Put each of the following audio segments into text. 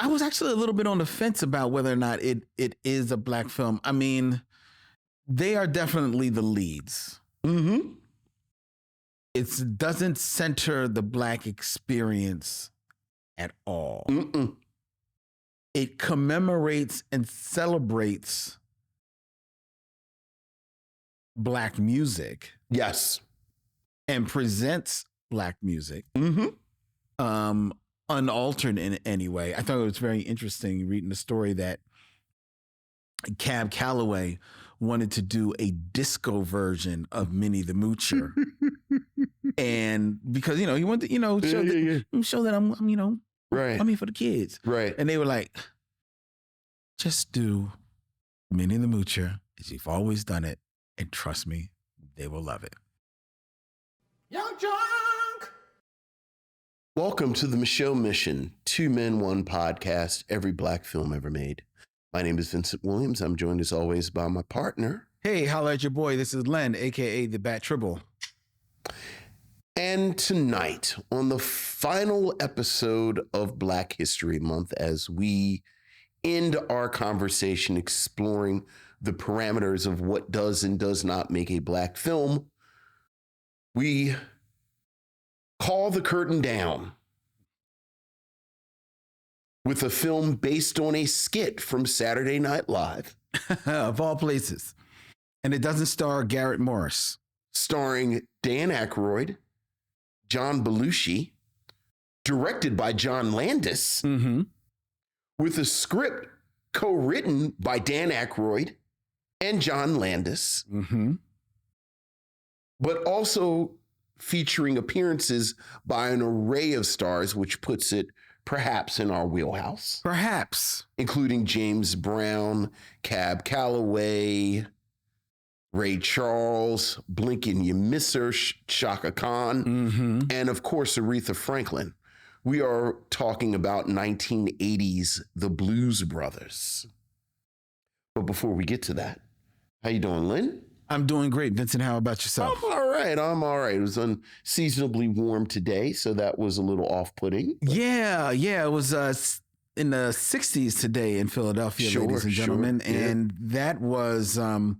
I was actually a little bit on the fence about whether or not it is a black film. I mean, they are definitely the leads. Mm-hmm. It doesn't center the black experience at all. Mm-mm. It commemorates and celebrates black music. Yes. And presents black music. Mm-hmm. Unaltered in any way. I thought it was very interesting reading the story that Cab Calloway wanted to do a disco version of Minnie the Moocher. And because, he wanted to, show that I'm right. I'm here for the kids. Right. And they were like, just do Minnie the Moocher as you've always done it. And trust me, they will love it. YUNKJunk! Welcome to the Micheaux Mission, 2 Men, 1 podcast, every black film ever made. My name is Vincent Williams. I'm joined as always by my partner. Hey, holla at your boy. This is Len, a.k.a. the Bat Tribble. And tonight, on the final episode of Black History Month, as we end our conversation exploring the parameters of what does and does not make a black film, we call the curtain down with a film based on a skit from Saturday Night Live. Of all places. And it doesn't star Garrett Morris. Starring Dan Aykroyd, John Belushi, directed by John Landis, with a script co-written by Dan Aykroyd and John Landis, but also featuring appearances by an array of stars, which puts it perhaps in our wheelhouse. Perhaps. Including James Brown, Cab Calloway, Ray Charles, Blink and You Miss Her, Shaka Khan, and of course, Aretha Franklin. We are talking about 1980s The Blues Brothers. But before we get to that, how you doing, Lynn? I'm doing great. Vincent, how about yourself? I'm all right. It was unseasonably warm today, so that was a little off-putting. Yeah. It was in the 60s today in Philadelphia, ladies and gentlemen. And that was a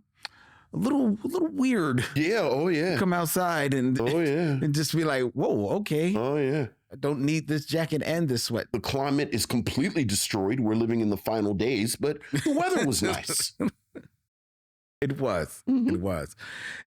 little weird. Yeah, oh yeah. Come outside and and just be like, whoa, okay. Oh yeah. I don't need this jacket and this sweat. The climate is completely destroyed. We're living in the final days, but the weather was nice. It was. It was.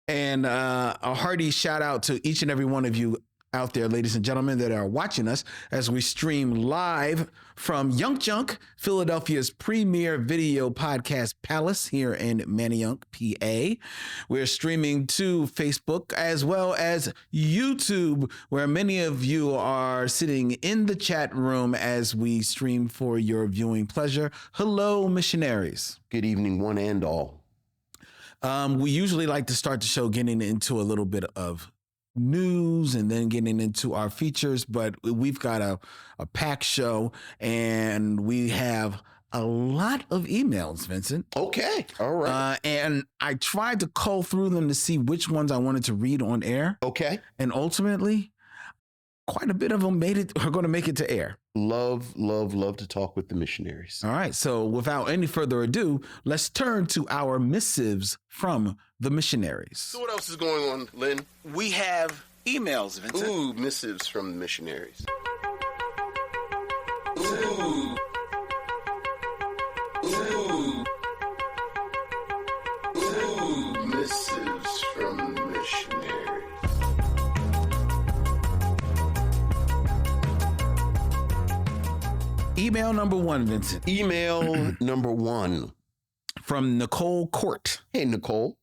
And a hearty shout out to each and every one of you out there, ladies and gentlemen, that are watching us as we stream live from YUNKJunk, Philadelphia's premier video podcast palace here in Manayunk, PA. We're streaming to Facebook as well as YouTube, where many of you are sitting in the chat room as we stream for your viewing pleasure. Hello, Missionaries. Good evening, one and all. We usually like to start the show getting into a little bit of news and then getting into our features, but we've got a packed show and we have a lot of emails, Vincent. Okay. All right. And I tried to cull through them to see which ones I wanted to read on air. Okay. And ultimately, quite a bit of them are going to make it to air. Love to talk with the missionaries. All right. So without any further ado, let's turn to our missives from the missionaries. So what else is going on, Lynn? We have emails, Vincent. Ooh, missives from the missionaries. Ooh. Ooh. Ooh, missives from the missionaries. Email number 1, Vincent. Email number 1. From Nicole Court. Hey, Nicole.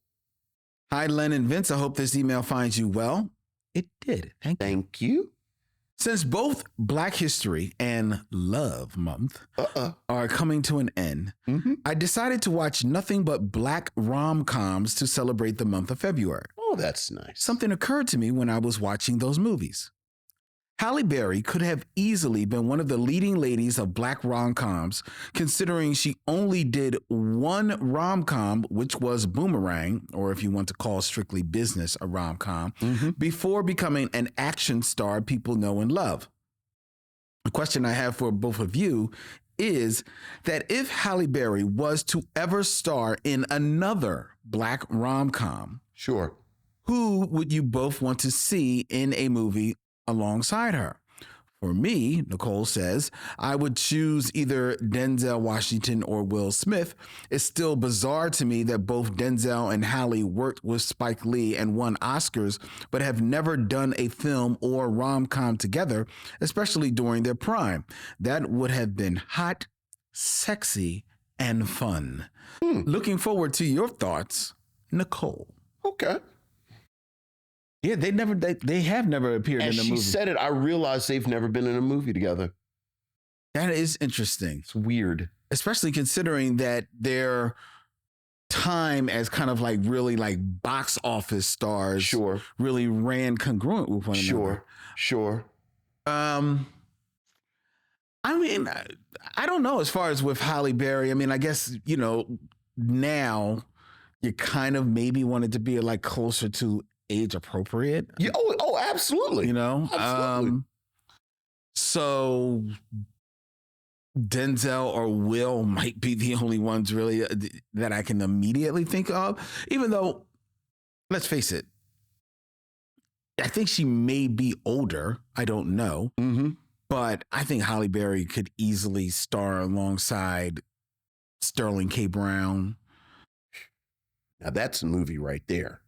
Hi, Len and Vince. I hope this email finds you well. It did. Thank you. Since both Black History and Love Month are coming to an end, I decided to watch nothing but black rom-coms to celebrate the month of February. Oh, that's nice. Something occurred to me when I was watching those movies. Halle Berry could have easily been one of the leading ladies of black rom-coms, considering she only did one rom-com, which was Boomerang, or if you want to call Strictly Business a rom-com, before becoming an action star people know and love. The question I have for both of you is that if Halle Berry was to ever star in another Black rom-com, Sure. who would you both want to see in a movie alongside her? For me, Nicole says, I would choose either Denzel Washington or Will Smith. It's still bizarre to me that both Denzel and Halle worked with Spike Lee and won Oscars, but have never done a film or rom-com together, especially during their prime. That would have been hot, sexy, and fun. Looking forward to your thoughts, Nicole. Okay. Yeah, they have never appeared As in a she movie. said it, I realized they've never been in a movie together. That is interesting, It's weird. especially considering that their time as kind of like really like box office stars Sure. really ran congruent with one another. Sure. I mean, I don't know as far as with Halle Berry. I mean, I guess, now you kind of maybe wanted to be like closer to age appropriate, Yeah. Oh, absolutely. Absolutely. So Denzel or Will might be the only ones really that I can immediately think of, even though, let's face it, I think she may be older. I don't know. Mm-hmm. But I think Halle Berry could easily star alongside Sterling K. Brown. Now that's a movie right there.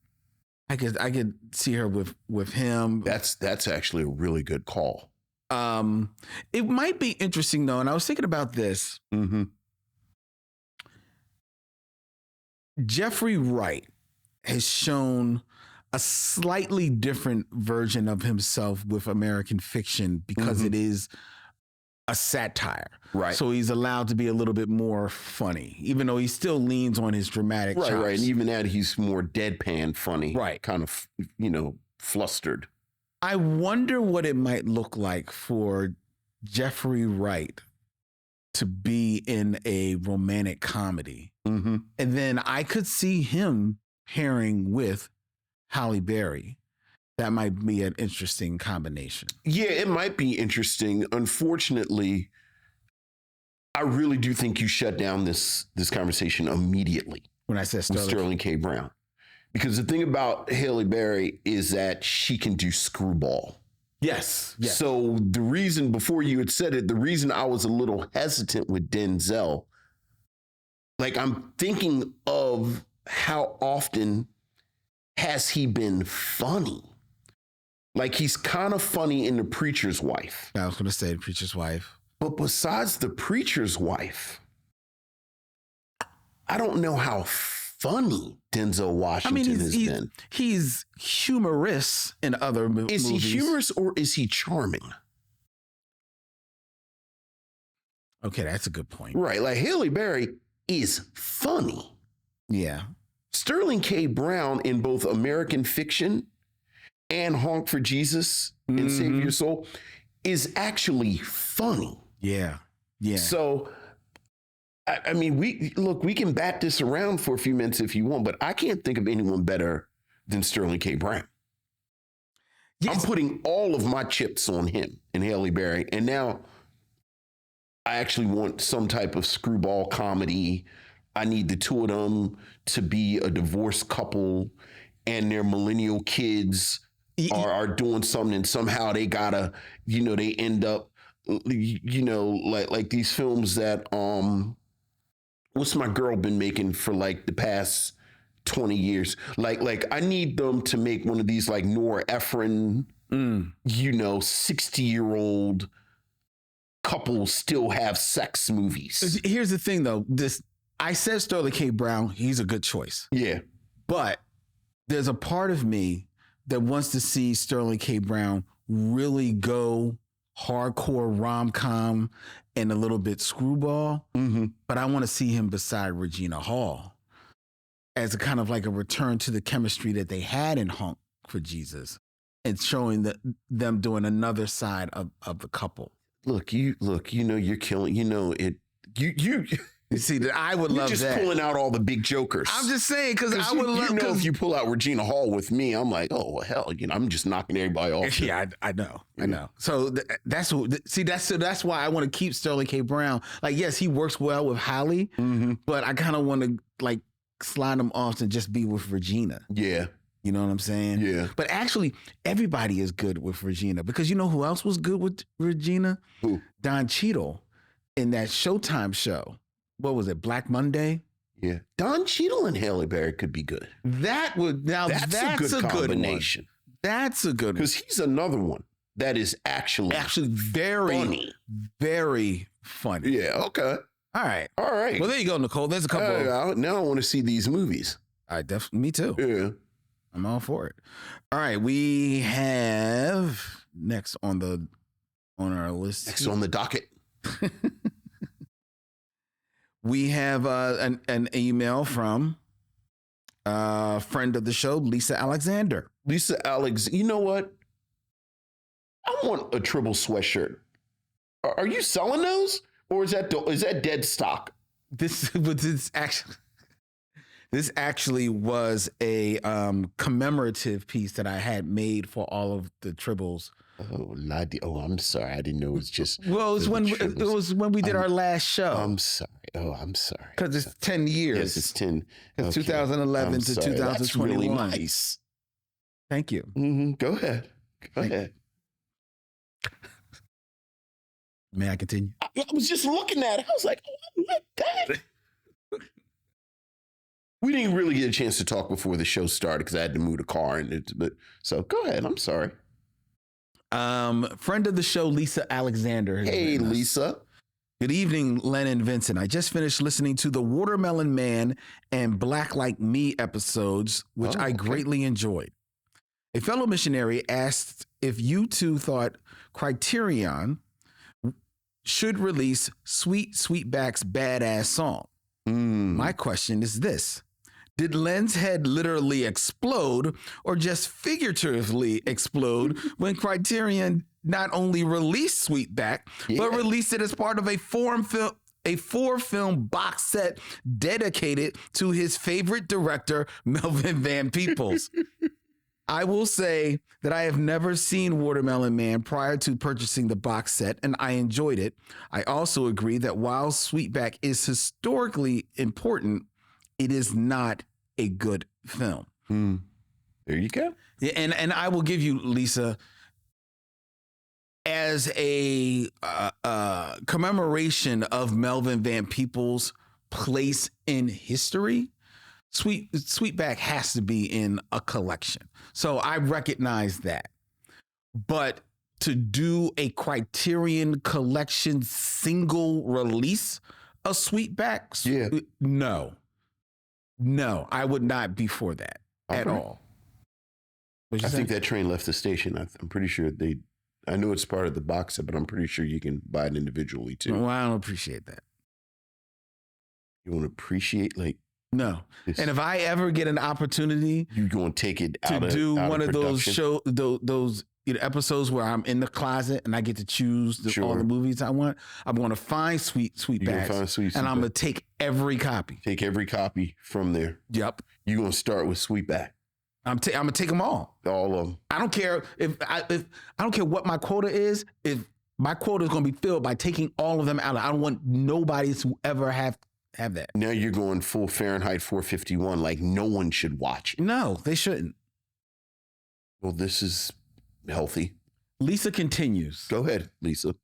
I could see her with him. That's actually a really good call. It might be interesting though, and I was thinking about this. Mm-hmm. Jeffrey Wright has shown a slightly different version of himself with American Fiction because it is a satire. Right. So he's allowed to be a little bit more funny, even though he still leans on his dramatic chops. Right. And even that, he's more deadpan funny. Right. Kind of, flustered. I wonder what it might look like for Jeffrey Wright to be in a romantic comedy. Mm-hmm. And then I could see him pairing with Halle Berry. That might be an interesting combination. Yeah, it might be interesting. Unfortunately, I really do think you shut down this conversation immediately When I said with Sterling. Sterling K. Brown. Because the thing about Halle Berry is that she can do screwball. Yes. So the reason, before you had said it, the reason I was a little hesitant with Denzel, like I'm thinking of how often has he been funny? Like he's kind of funny in The Preacher's Wife. I was going to say The Preacher's Wife. But besides The Preacher's Wife, I don't know how funny Denzel Washington has been. He's humorous in other movies. Is he humorous or is he charming? Okay, that's a good point. Right. Like Halle Berry is funny. Yeah. Sterling K. Brown in both American Fiction and Honk for Jesus and Save Your Soul is actually funny. Yeah. So, I mean, we can bat this around for a few minutes if you want, but I can't think of anyone better than Sterling K. Brown. Yes. I'm putting all of my chips on him and Halle Berry. And now I actually want some type of screwball comedy. I need the two of them to be a divorced couple and their millennial kids are doing something and somehow they gotta, they end up, like these films that, what's my girl been making for like the past 20 years? Like I need them to make one of these like Nora Ephron, 60-year-old couples still have sex movies. Here's the thing though, I said Sterling K. Brown, he's a good choice. Yeah. But there's a part of me that wants to see Sterling K. Brown really go hardcore rom-com and a little bit screwball. But I want to see him beside Regina Hall as a kind of like a return to the chemistry that they had in Honk for Jesus and showing them doing another side of the couple. Look, you're killing, it. You You see, that I would You're love just that. pulling out all the big jokers. I'm just saying, because I would love. You know, if you pull out Regina Hall with me, I'm like, oh well, hell, I'm just knocking everybody off. Yeah, I know. So that's why I want to keep Sterling K. Brown. Like, yes, he works well with Holly, but I kind of want to like slide him off to just be with Regina. Yeah. You know what I'm saying? Yeah. But actually, everybody is good with Regina, because you know who else was good with Regina? Who? Don Cheadle in that Showtime show. What was it? Black Monday? Yeah. Don Cheadle and Halle Berry could be good. That's a good combination. That's a good one. Because he's another one that is actually very funny. Very funny. Yeah. Okay. All right. Well, there you go, Nicole. There's a couple. Now I want to see these movies. Me too. Yeah. I'm all for it. All right. We have next on our list. Next on the docket. We have an email from a friend of the show, Lisa Alexander. You know what? I want a Tribble sweatshirt. Are you selling those, or is that dead stock? This actually was a commemorative piece that I had made for all of the Tribbles. Oh, I'm sorry. I didn't know it was just. Well, it was when we did our last show. I'm sorry. Oh, I'm sorry. Because it's 10 years. Yes, it's 10. It's 2011 to 2021. That's really nice. Thank you. Mm-hmm. Go ahead. Go ahead. May I continue? I was just looking at it. I was like, oh, look at that. We didn't really get a chance to talk before the show started because I had to move the car. So go ahead. I'm sorry. Friend of the show, Lisa Alexander. Hey, Lisa. Good evening, Len and Vincent. I just finished listening to the Watermelon Man and Black Like Me episodes, which I greatly enjoyed. A fellow missionary asked if you two thought Criterion should release Sweetback's Badass Song. My question is this. Did Len's head literally explode or just figuratively explode when Criterion not only released Sweetback, but released it as part of a four-film box set dedicated to his favorite director, Melvin Van Peebles? I will say that I have never seen Watermelon Man prior to purchasing the box set, and I enjoyed it. I also agree that while Sweetback is historically important, it is not a good film. There you go. Yeah, and I will give you, Lisa, as a commemoration of Melvin Van Peebles' place in history, Sweetback has to be in a collection. So I recognize that. But to do a Criterion Collection single release of Sweetback, no, I would not be for that at all. I think that train left the station. I'm pretty sure I know it's part of the box set, but I'm pretty sure you can buy it individually too. Well, I don't appreciate that. You want to appreciate No. And if I ever get an opportunity, you're going to take it out to do one of those those episodes where I'm in the closet and I get to choose all the movies I want, I'm going to find Sweetback, and I'm going to take every copy. Take every copy from there. Yep. You're going to start with Sweetback. I'm going to take them all. All of them. I don't care if I don't care what my quota is. If my quota is going to be filled by taking all of them out, I don't want nobody to ever have that. Now you're going full Fahrenheit 451, like no one should watch it. No, they shouldn't. Well, this is healthy. Lisa continues. Go ahead, Lisa.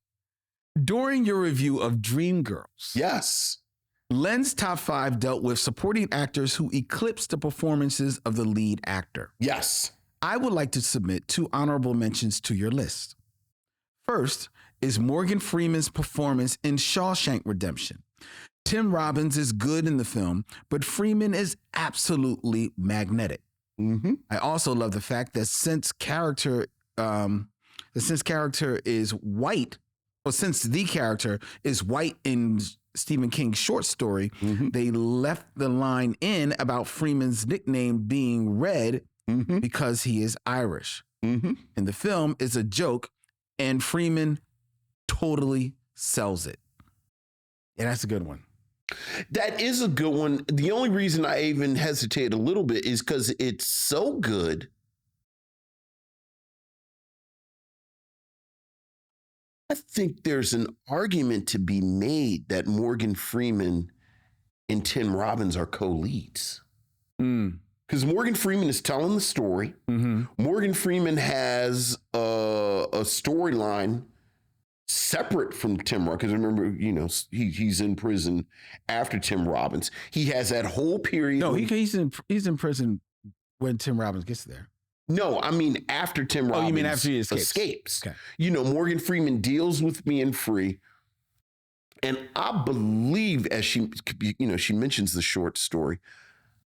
During your review of Dreamgirls, yes, Len's top 5 dealt with supporting actors who eclipsed the performances of the lead actor. Yes. I would like to submit 2 honorable mentions to your list. First is Morgan Freeman's performance in Shawshank Redemption. Tim Robbins is good in the film, but Freeman is absolutely magnetic. I also love the fact that since the character is white in Stephen King's short story, they left the line in about Freeman's nickname being Red because he is Irish. In the film, it's a joke, and Freeman totally sells it. Yeah, that's a good one. That is a good one. The only reason I even hesitate a little bit is because it's so good. I think there's an argument to be made that Morgan Freeman and Tim Robbins are co-leads. Because Morgan Freeman is telling the story. Morgan Freeman has a storyline separate from Tim Robbins. Because remember, he's in prison after Tim Robbins. He has that whole period. No, he's in prison when Tim Robbins gets there. No, I mean after Tim Robbins. Oh, you mean after he escapes? Okay. Morgan Freeman deals with being free. And I believe, as she mentions the short story,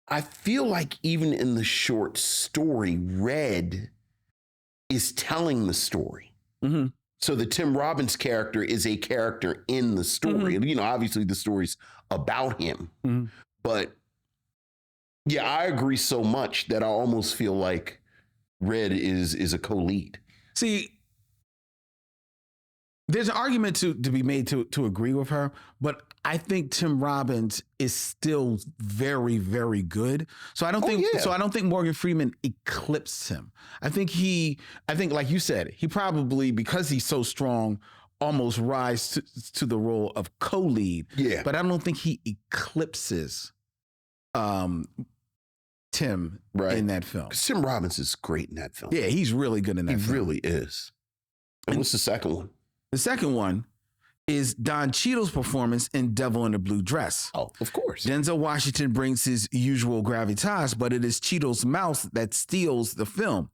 I feel like even in the short story, Red is telling the story. So the Tim Robbins character is a character in the story. Obviously the story's about him. But yeah, I agree so much that I almost feel like Red is a co-lead. See, there's an argument to be made to agree with her, but I think Tim Robbins is still very, very good. So I don't think Morgan Freeman eclipsed him. I think like you said, he probably, because he's so strong, almost rise to the role of co-lead. Yeah. But I don't think he eclipses Tim in that film. Tim Robbins is great in that film. Yeah, he's really good in that film. He really is. And what's the second one? The second one is Don Cheadle's performance in Devil in a Blue Dress. Oh, of course. Denzel Washington brings his usual gravitas, but it is Cheadle's mouth that steals the film.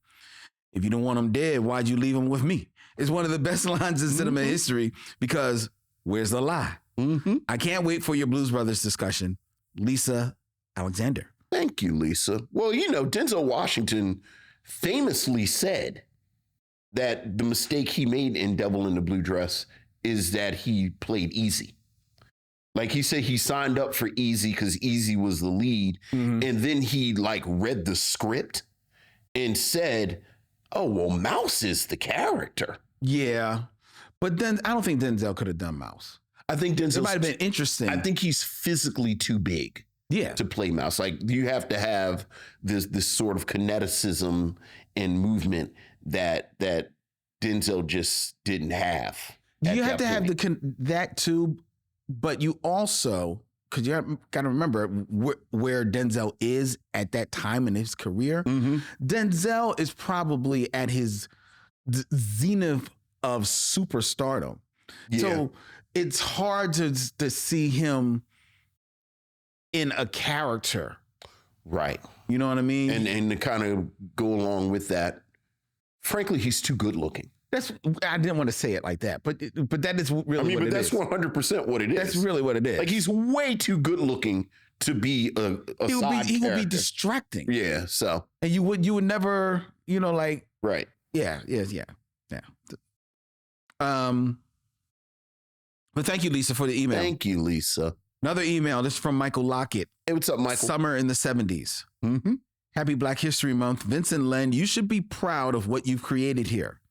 If you don't want him dead, why'd you leave him with me? It's one of the best lines in cinema history because where's the lie? I can't wait for your Blues Brothers discussion. Lisa Alexander. Thank you, Lisa. Well, Denzel Washington famously said that the mistake he made in Devil in the Blue Dress is that he played Easy. Like he said, he signed up for Easy because Easy was the lead. And then he read the script and said, oh, well, Mouse is the character. Yeah. But then I don't think Denzel could have done Mouse. I think Denzel might have been interesting. I think he's physically too big. Yeah. To play Mouse. Like you have to have this sort of kineticism and movement that Denzel just didn't have. You have to have that too, but you also, because you got to remember where Denzel is at that time in his career. Denzel is probably at his zenith of superstardom. Yeah. So it's hard to see him in a character. Right. You know what I mean? And to kind of go along with that, frankly, he's too good looking. I didn't want to say it like that, but that is really what it is. That's 100% what it is. That's really what it is. Like he's way too good looking to be a side he character. would be distracting. Yeah, so. And you would never, Right. Yeah. But thank you, Lisa, for the email. Thank you, Lisa. Another email. This is from Michael Lockett. Hey, what's up, Michael? Summer in the 70s. Happy Black History Month. Vincent Len, you should be proud of what you've created here.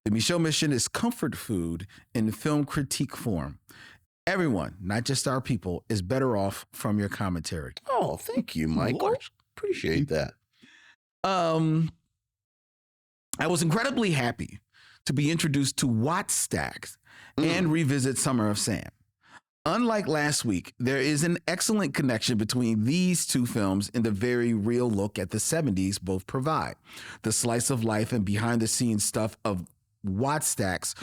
The Micheaux mission is comfort food in film critique form. Everyone, not just our people, is better off from your commentary. Oh, thank you, Michael. Appreciate that. I was incredibly happy to be introduced to Watt Stacks and revisit Summer of Sam. Unlike last week, there is an excellent connection between these two films in the very real look at the 70s both provide. The slice of life and behind the scenes stuff of Watt Stacks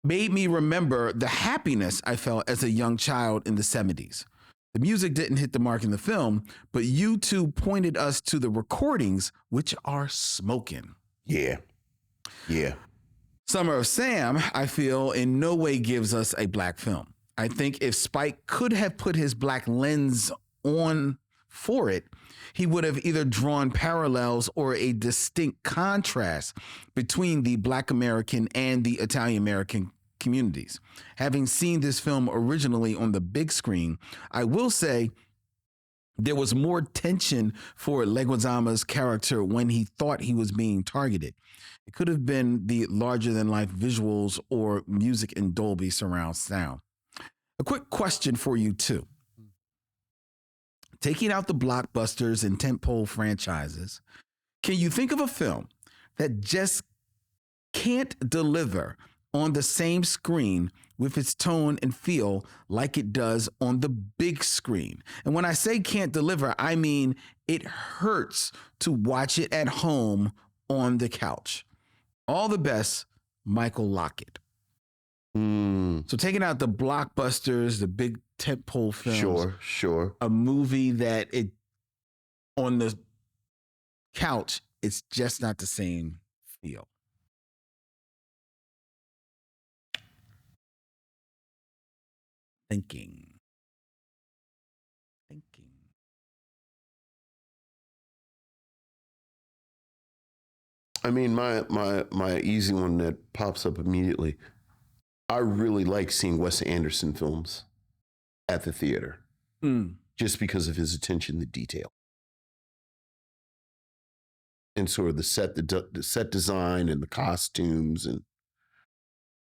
made me remember the happiness I felt as a young child in the 70s. The music didn't hit the mark in the film, but you two pointed us to the recordings, which are smoking. Yeah. Summer of Sam, I feel, in no way gives us a black film. I think if Spike could have put his black lens on for it, he would have either drawn parallels or a distinct contrast between the Black American and the Italian American communities. Having seen this film originally on the big screen, I will say there was more tension for Leguizamo's character when he thought he was being targeted. It could have been the larger-than-life visuals or music in Dolby surround sound. A quick question for you too. Taking out the blockbusters and tentpole franchises, can you think of a film that just can't deliver on the same screen with its tone and feel like it does on the big screen? And when I say can't deliver, I mean it hurts to watch it at home on the couch. All the best, Michael Lockett. So taking out the blockbusters, the big tentpole films. Sure. A movie that it on the couch, it's just not the same feel. Thinking. I mean, my easy one that pops up immediately. I really like seeing Wes Anderson films at the theater, just because of his attention to detail and sort of the set design and the costumes and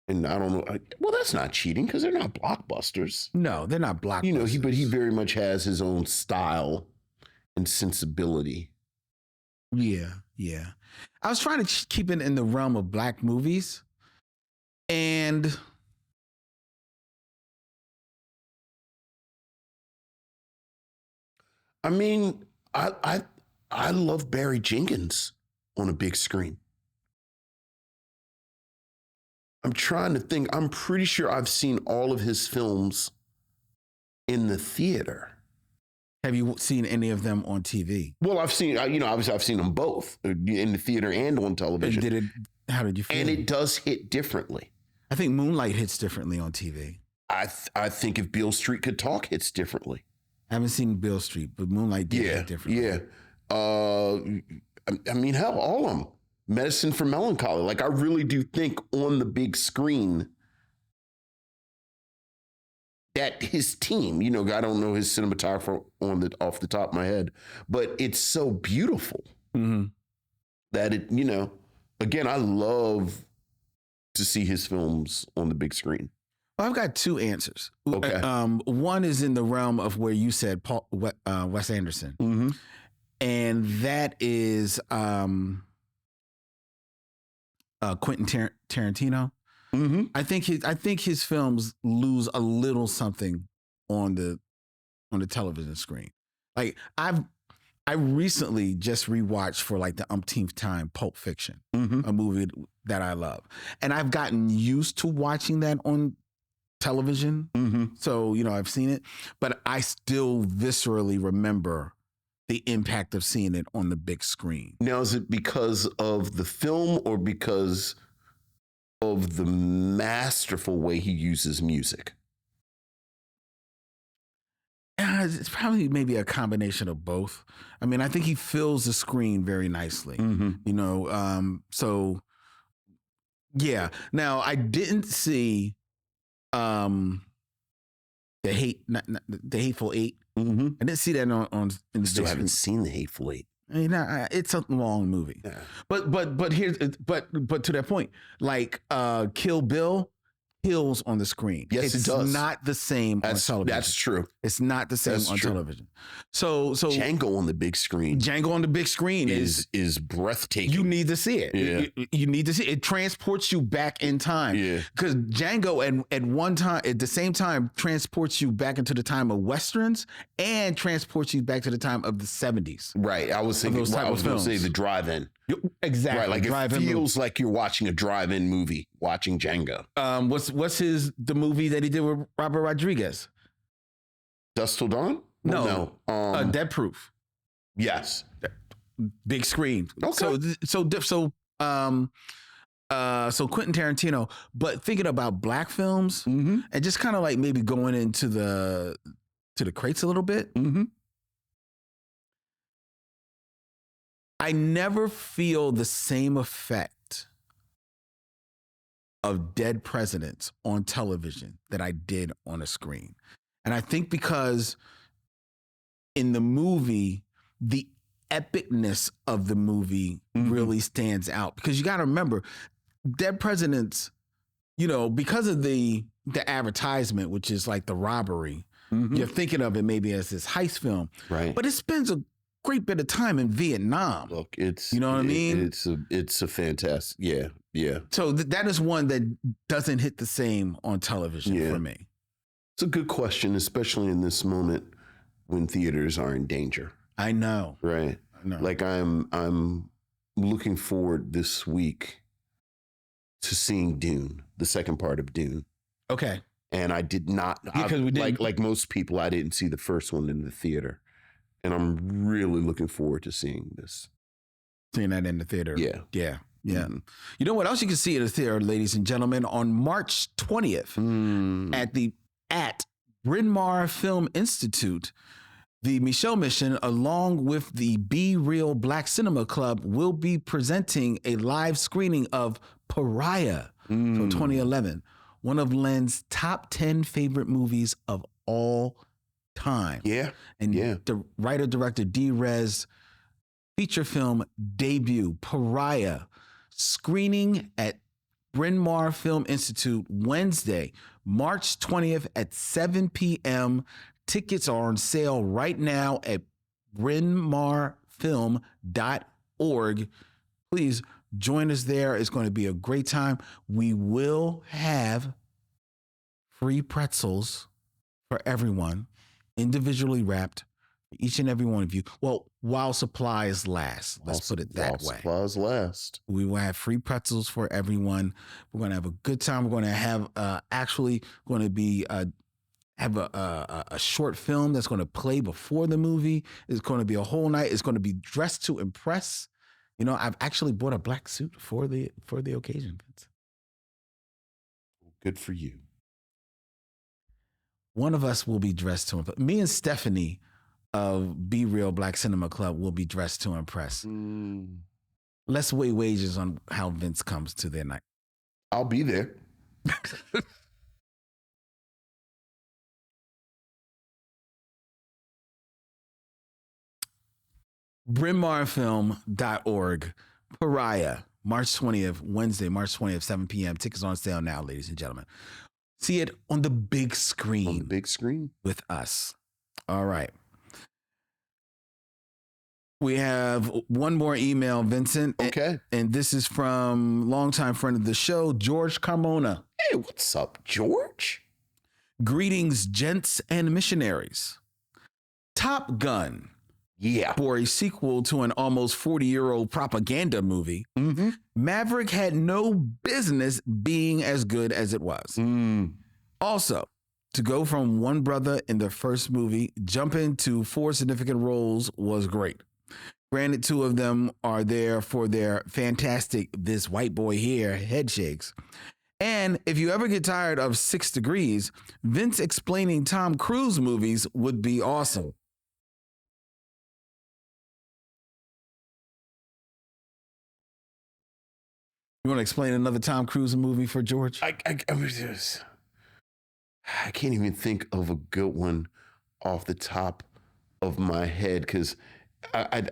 I don't know. Well, that's not cheating because they're not blockbusters. No, they're not blockbusters. You know, but he very much has his own style and sensibility. Yeah. I was trying to keep it in the realm of black movies, and I mean, I love Barry Jenkins on a big screen. I'm trying to think. I'm pretty sure I've seen all of his films in the theater. Have you seen any of them on TV? Well, I've seen, obviously I've seen them both in the theater and on television. How did you feel? And it does hit differently. I think Moonlight hits differently on TV. I think if Beale Street Could Talk hits differently. I haven't seen Beale Street, but Moonlight did hit differently. Yeah. I mean, hell, all of them. Medicine for Melancholy. Like, I really do think on the big screen that his team, I don't know his cinematographer off the top of my head, but it's so beautiful that it, again, I love to see his films on the big screen. Well, I've got two answers. Okay. One is in the realm of where you said Wes Anderson, and that is Quentin Tarantino. I think his films lose a little something on the television screen. Like I recently just rewatched for like the umpteenth time Pulp Fiction, a movie that I love, and I've gotten used to watching that on television. So I've seen it, but I still viscerally remember the impact of seeing it on the big screen. Now, is it because of the film or because of the masterful way he uses music? It's probably maybe a combination of both. I mean, I think he fills the screen very nicely, so yeah. Now, I didn't see the Hateful Eight. I didn't see that on in the Still haven't seen the Hateful Eight. I mean, it's a long movie, but here's but to that point, like Kill Bill kills on the screen. Yes, it does. It's not the same on television. That's true. It's not the same on television. So Django on the big screen. Django on the big screen is breathtaking. You need to see it. Yeah. You need to see it. It transports you back in time. Yeah. Because Django at the same time transports you back into the time of Westerns and transports you back to the time of the 70s. Right. I was thinking I was going to say the drive-in. Exactly. Right. Like it feels like you're watching a drive-in movie, watching Django. What's the movie that he did with Robert Rodriguez? Dusk Till Dawn? No. Dead Proof. Yes. Big screen. Okay. So Quentin Tarantino, but thinking about black films and just kind of like maybe going into the crates a little bit. I never feel the same effect of dead presidents on television that I did on a screen. And I think because in the movie, the epicness of the movie really stands out. Because you got to remember, dead presidents, because of the the advertisement, which is like the robbery, you're thinking of it maybe as this heist film. Right. But it spends a great bit of time in Vietnam. Look, it's, you know what I mean? It's a fantastic, yeah. So that is one that doesn't hit the same on television for me. It's a good question, especially in this moment when theaters are in danger. I know. Right. I know. Like I'm looking forward this week to seeing Dune, the second part of Dune. Okay. And I did not, Because we didn't, like most people, I didn't see the first one in the theater. And I'm really looking forward to seeing this. Seeing that in the theater. Yeah. Yeah. Yeah. You know what else you can see in the theater, ladies and gentlemen? On March 20th at Bryn Mawr Film Institute, the Micheaux Mission, along with the Be Real Black Cinema Club, will be presenting a live screening of Pariah from 2011, one of Len's top 10 favorite movies of all time. Yeah. And the writer-director D-Rez feature film debut, Pariah, screening at Bryn Mawr Film Institute Wednesday, March 20th at 7 p.m. Tickets are on sale right now at brynmarfilm.org. Please join us there. It's going to be a great time. We will have free pretzels for everyone, individually wrapped, for each and every one of you. Well, while supplies last. Let's put it that way. Supplies last. We will have free pretzels for everyone. We're going to have a good time. We're going to have have a short film that's going to play before the movie. It's going to be a whole night. It's going to be dressed to impress. You know, I've actually bought a black suit for the occasion, Vince. Good for you. One of us will be dressed to impress. Me and Stephanie of Be Real Black Cinema Club will be dressed to impress. Let's weigh wages on how Vince comes to their night. I'll be there. brynmarfilm.org. Pariah, March 20th, Wednesday, March 20th, 7 p.m. Tickets on sale now, ladies and gentlemen. See it on the big screen. On the big screen? With us. All right. We have one more email, Vincent. Okay. And this is from longtime friend of the show, George Carmona. Hey, what's up, George? Greetings, gents and missionaries. Top Gun. Yeah. For a sequel to an almost 40-year-old propaganda movie, Maverick had no business being as good as it was. Also, to go from one brother in the first movie, jumping to 4 significant roles was great. Granted, 2 of them are there for their fantastic "this white boy here" head shakes. And if you ever get tired of 6 Degrees, Vince explaining Tom Cruise movies would be awesome. You want to explain another Tom Cruise movie for George? I can't even think of a good one off the top of my head because I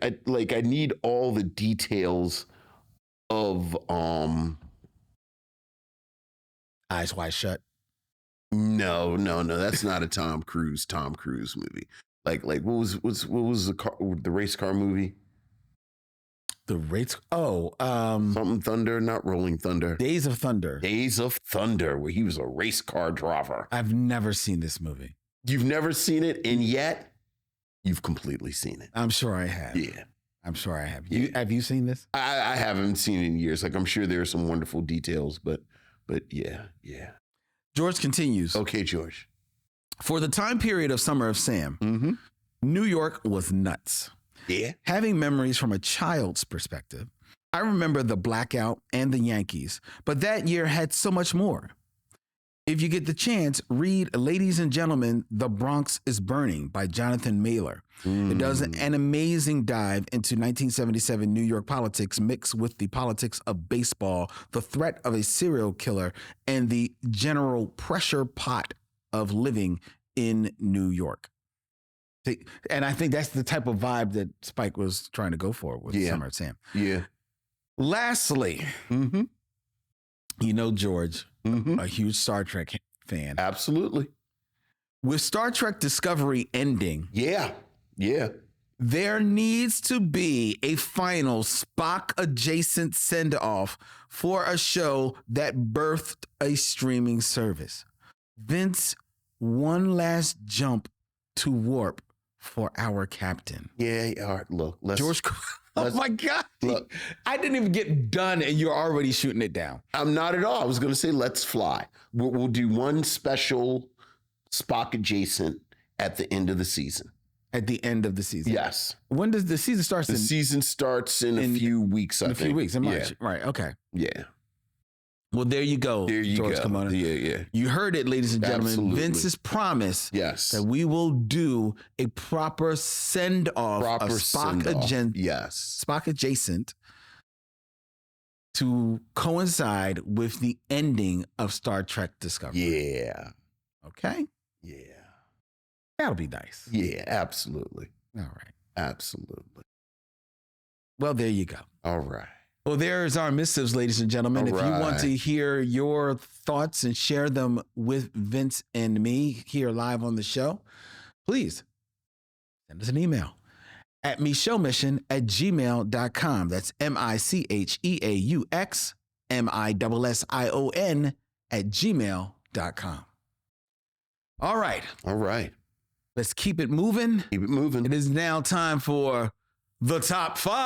need all the details of Eyes Wide Shut. No, that's not a Tom Cruise movie. Like what was the race car movie? The race. Something Thunder, not Rolling Thunder. Days of Thunder. Days of Thunder, where he was a race car driver. I've never seen this movie. You've never seen it, and yet you've completely seen it. I'm sure I have. Yeah. I'm sure I have. Have you seen this? I haven't seen it in years. Like, I'm sure there are some wonderful details, but yeah. George continues. Okay, George. For the time period of Summer of Sam, New York was nuts. Yeah. Having memories from a child's perspective, I remember the blackout and the Yankees, but that year had so much more. If you get the chance, read Ladies and Gentlemen, The Bronx is Burning by Jonathan Mailer. It does an amazing dive into 1977 New York politics mixed with the politics of baseball, the threat of a serial killer, and the general pressure pot of living in New York. And I think that's the type of vibe that Spike was trying to go for with Summer of Sam. Yeah. Lastly, you know, George, a huge Star Trek fan. Absolutely. With Star Trek Discovery ending, Yeah. Yeah. there needs to be a final Spock adjacent send off for a show that birthed a streaming service. Vince, one last jump to warp for our captain. Yeah. All right. Look, George. Oh my God. Look. I didn't even get done and you're already shooting it down. I'm not at all. I was going to say, let's fly. We'll do one special Spock adjacent at the end of the season. At the end of the season. Yes. When does the season start? The season starts in a few weeks, I think. In a few weeks, in March. Yeah. Right. Okay. Yeah. Well, there you go. There you George go. Kimona. Yeah. You heard it, ladies and gentlemen. Absolutely. Vince's promise Yes. that we will do a proper send-off of Spock send-off. Yes. Spock adjacent to coincide with the ending of Star Trek Discovery. Yeah. Okay? Yeah. That'll be nice. Yeah, absolutely. All right. Absolutely. Well, there you go. All right. Well, there's our missives, ladies and gentlemen. All if you want right. to hear your thoughts and share them with Vince and me here live on the show, please send us an email at MicheauxMission@gmail.com. That's MICHEAUXMISSION@gmail.com. All right. All right. Let's keep it moving. Keep it moving. It is now time for the top five.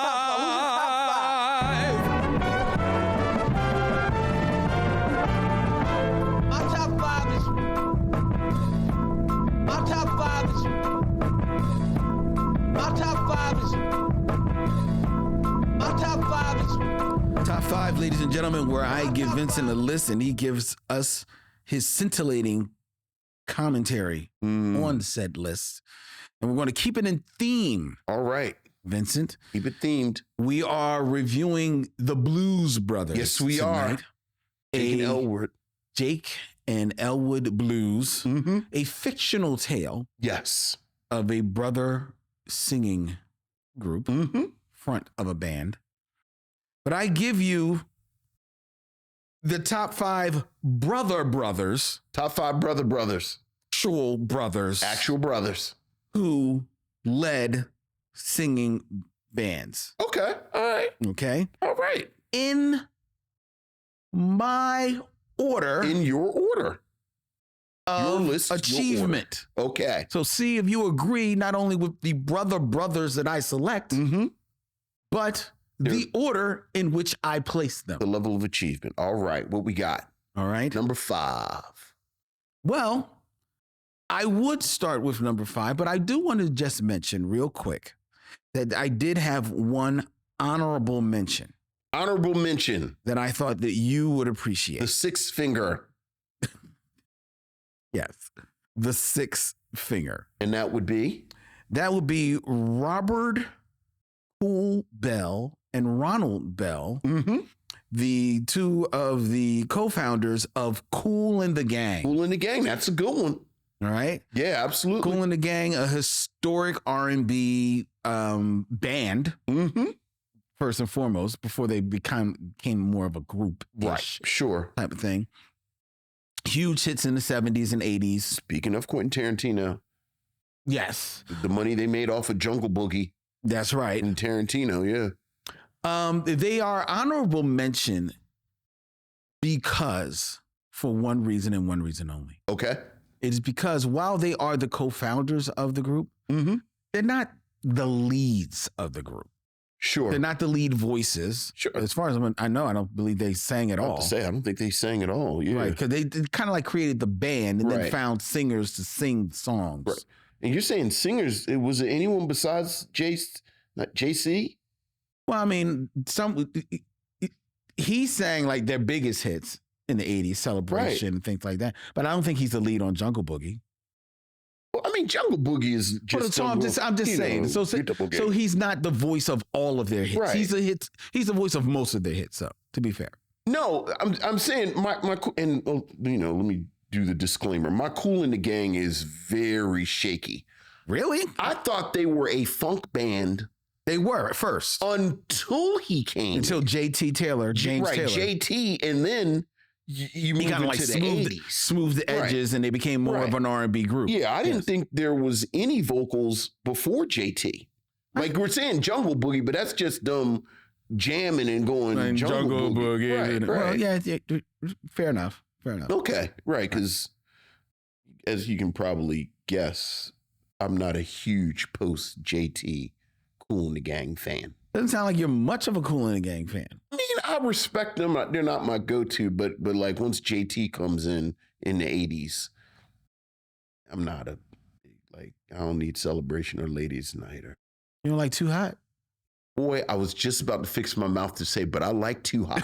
My top five is. My top five is. My top five is. My top five is. Top five, ladies and gentlemen, where I give Vincent a list and he gives us his scintillating commentary on said list. And we're going to keep it in theme, All right. Vincent. Keep it themed. We are reviewing the Blues Brothers. Yes, we are. Jake and Elwood. Jake and Elwood Blues, Mm-hmm. a fictional tale Yes. of a brother singing group, Mm-hmm. front of a band. But I give you the top five brothers, Top five brothers. actual brothers, Actual brothers. who led singing bands. Okay. All right. Okay. All right. In my order In your order. of list, your achievement. Okay. So see if you agree not only with the brothers that I select, Mm-hmm. but the order in which I place them. The level of achievement. All right. What we got? All right. Number 5. Well, I would start with number 5, but I do want to just mention real quick that I did have one honorable mention Honorable mention. that I thought that you would appreciate. The 6 finger. Yes. The 6th finger. And that would be? That would be Robert Cool Bell and Ronald Bell, Mm-hmm. the two of the co-founders of Kool and the Gang. Kool and the Gang. That's a good one. All right. Yeah, absolutely. Kool and the Gang, a historic R&B band, Mm-hmm. first and foremost, before they became more of a group Right. Sure. type of thing. Huge hits in the 70s and 80s. Speaking of Quentin Tarantino, Yes, the money they made off of Jungle Boogie that's right. and Tarantino, yeah. They are honorable mention because, for one reason and one reason only. Okay. It is because while they are the co-founders of the group, Mm-hmm. they're not the leads of the group. Sure. They're not the lead voices. Sure. As far as I know, I don't believe they sang at I have all. to say, I don't think they sang at all. Yeah. Right, because they kind of like created the band and then Right. found singers to sing songs. Right. And you're saying singers, was it anyone besides JC? Well, I mean, he sang like their biggest hits in the 80s, Celebration and things like that. But I don't think he's the lead on Jungle Boogie. Well, I mean, Jungle Boogie is just. So I'm just saying. So he's not the voice of all of their hits. Right. He's the voice of most of their hits, so to be fair. No, I'm saying my and let me do the disclaimer. My Kool and the Gang is very shaky. Really? I thought they were a funk band They were at first. until he came. Until JT Taylor, James right, Taylor. JT, and then you He move kind of like into the smooth 80s. smooth the edges, and they became more of an R&B group. Yeah, I didn't Yes. think there was any vocals before JT. Like we're saying Jungle Boogie, but that's just them jamming and going And Jungle Boogie. Right, right. Well, yeah, fair enough. Fair enough. Okay, right, because as you can probably guess, I'm not a huge post JT Kool and the Gang fan. Doesn't sound like you're much of a Kool and the Gang fan. I mean, I respect them. They're not my go-to, but like once JT comes in the 80s, I'm not I don't need Celebration or Ladies Night. Or You don't like Too Hot? boy, I was just about to fix my mouth to say, but I like Too Hot.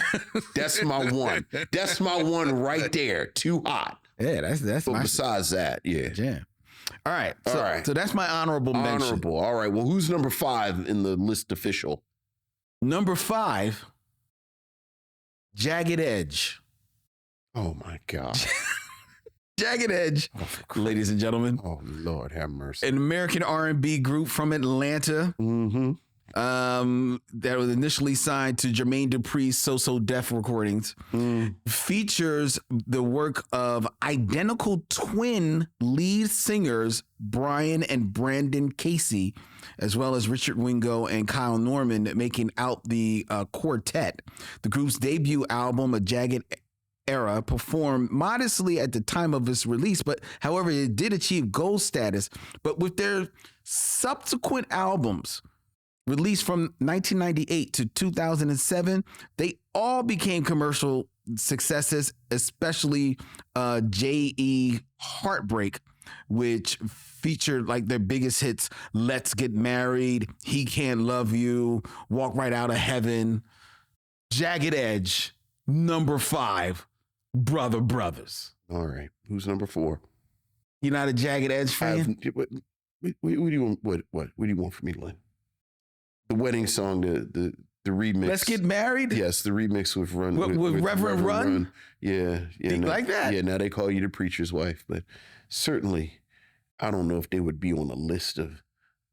That's my one. That's my one right there. Too Hot. Yeah, that's But my besides that, yeah. jam. All right. So, All right. So that's my honorable mention. Honorable. All right. Well, who's number 5 in the list official? Number 5, Jagged Edge. Oh my God. Jagged Edge, ladies and gentlemen, Oh Lord, have mercy. an American R&B group from Atlanta. Mm-hmm. That was initially signed to Jermaine Dupri's So Def Recordings, features the work of identical twin lead singers Brian and Brandon Casey, as well as Richard Wingo and Kyle Norman, making out the quartet. The group's debut album, A Jagged Era, performed modestly at the time of its release, but however, it did achieve gold status. But with their subsequent albums, released from 1998 to 2007, they all became commercial successes, especially J.E. Heartbreak, which featured like their biggest hits, Let's Get Married, He Can't Love You, Walk Right Out of Heaven. Jagged Edge, number 5, Brother Brothers. All right. Who's number 4? You're not a Jagged Edge fan? What do you want? What do you want from me, Lynn? The wedding song, the remix. Let's Get Married? Yes, the remix with Run With Reverend Run? Yeah, You like that? Yeah, now they call you the preacher's wife, but certainly, I don't know if they would be on a list of.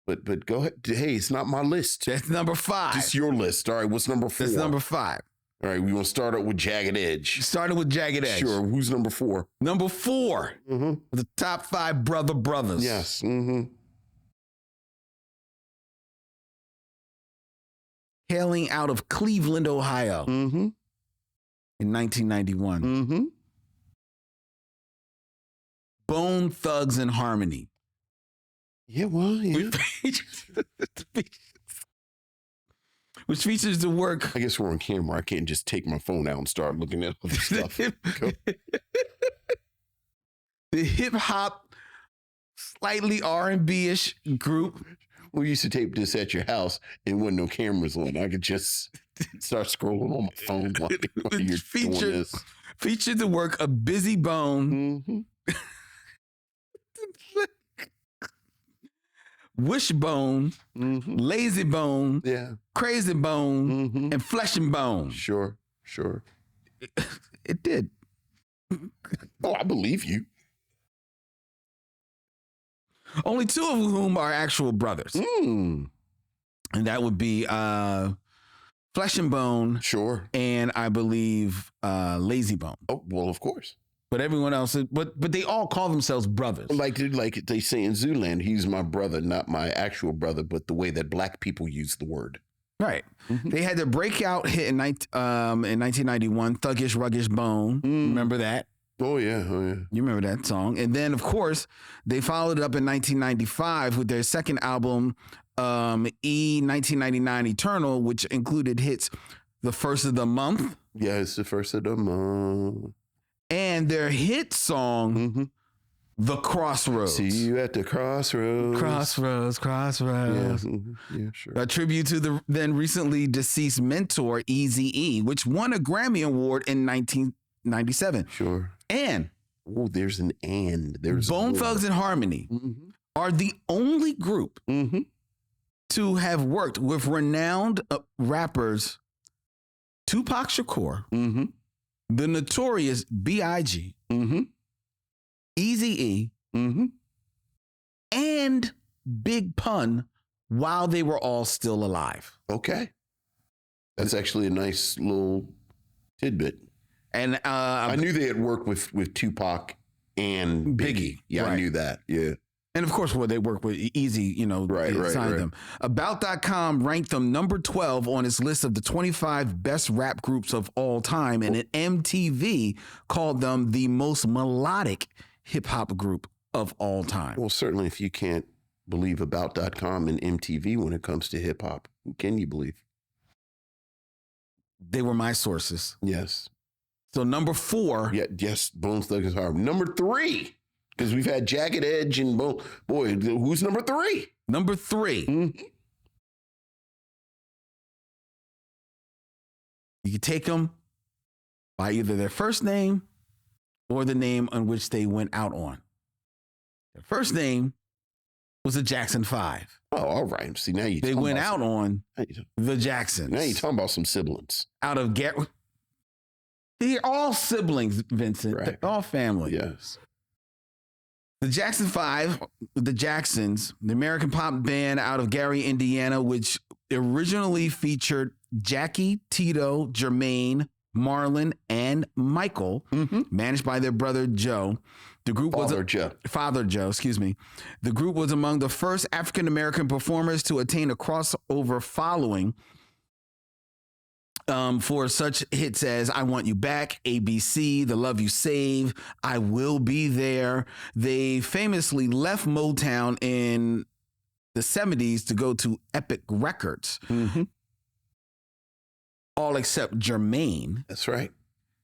But go ahead. Hey, it's not my list. That's number 5. It's your list. All right, what's number 4? That's number 5. All right, we want to start out with Jagged Edge. Started with Jagged Edge. Sure. Who's number 4? Number 4, the top 5 Brother Brothers. Yes. Mm-hmm. Hailing out of Cleveland, Ohio Mm-hmm. in 1991. Mm-hmm. Bone Thugs and Harmony. Yeah, well, yeah. Which features the work. I guess we're on camera. I can't just take my phone out and start looking at other stuff. Go. The hip hop, slightly R&B-ish group. We used to tape this at your house and wasn't no cameras on. I could just start scrolling on my phone while you're doing this. Featured the work of Busy Bone, Mm-hmm. Wishbone, Mm-hmm. Lazy Bone, Yeah. Crazy Bone, Mm-hmm. and Flesh and Bone. Sure. It did. Oh, I believe you. Only 2 of whom are actual brothers. Mm. And that would be Flesh and Bone Sure. and I believe Lazy Bone. Oh, well, of course. But everyone else, but they all call themselves brothers. Like they say in Zooland, he's my brother, not my actual brother, but the way that black people use the word. Right. Mhm. They had their breakout hit in 1991, Thuggish Ruggish Bone. Remember that? Oh, yeah. You remember that song. And then, of course, they followed it up in 1995 with their second album, 1999 Eternal, which included hits The First of the Month. Yeah, it's the first of the month. And their hit song, Mm-hmm. The Crossroads. See you at the crossroads. Crossroads. Yeah, yeah, sure. A tribute to the then recently deceased mentor, Eazy-E, which won a Grammy Award in 1997. Sure. And Oh, there's an and. There's Bone Thugs and Harmony Mm-hmm. are the only group Mm-hmm. to have worked with renowned rappers Tupac Shakur, Mm-hmm. the Notorious B.I.G., Mm-hmm. Eazy-E, Mm-hmm. and Big Pun while they were all still alive. Okay. That's actually a nice little tidbit. And I knew they had worked with Tupac and Biggie. Yeah, right. I knew that. Yeah. And of course, they work with Easy, Right. them. About.com ranked them number 12 on its list of the 25 best rap groups of all time. And MTV called them the most melodic hip hop group of all time. Well, certainly if you can't believe About.com and MTV when it comes to hip hop, who can you believe? They were my sources. Yes. So number 4. Yeah, yes, Bone Thugs Harmony. Number 3, because we've had Jagged Edge and Bone. Boy, who's number 3? Number 3. Mm-hmm. You can take them by either their first name or the name on which they went out on. Their first name was the Jackson 5. Oh, all right. See, now they went out on the Jacksons. Now you're talking about some siblings. Out of they're all siblings, Vincent. Right. They're all family. Yes. The Jackson 5, the Jacksons, the American pop band out of Gary, Indiana, which originally featured Jackie, Tito, Jermaine, Marlon, and Michael, managed by their brother Joe. The group Father Joe, excuse me. The group was among the first African-American performers to attain a crossover following for such hits as I Want You Back, ABC, The Love You Save, I Will Be There. They famously left Motown in the 70s to go to Epic Records. All except Jermaine. That's right.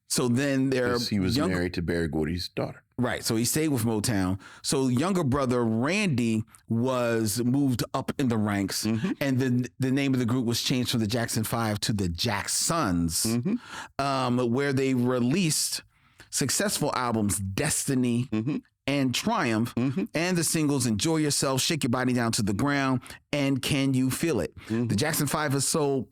So then he was married to Berry Gordy's daughter. Right. So he stayed with Motown. So younger brother Randy was moved up in the ranks. And then the name of the group was changed from the Jackson 5 to the Jacksons, where they released successful albums Destiny and Triumph, and the singles Enjoy Yourself, Shake Your Body Down to the Ground, and Can You Feel It? The Jackson 5 has sold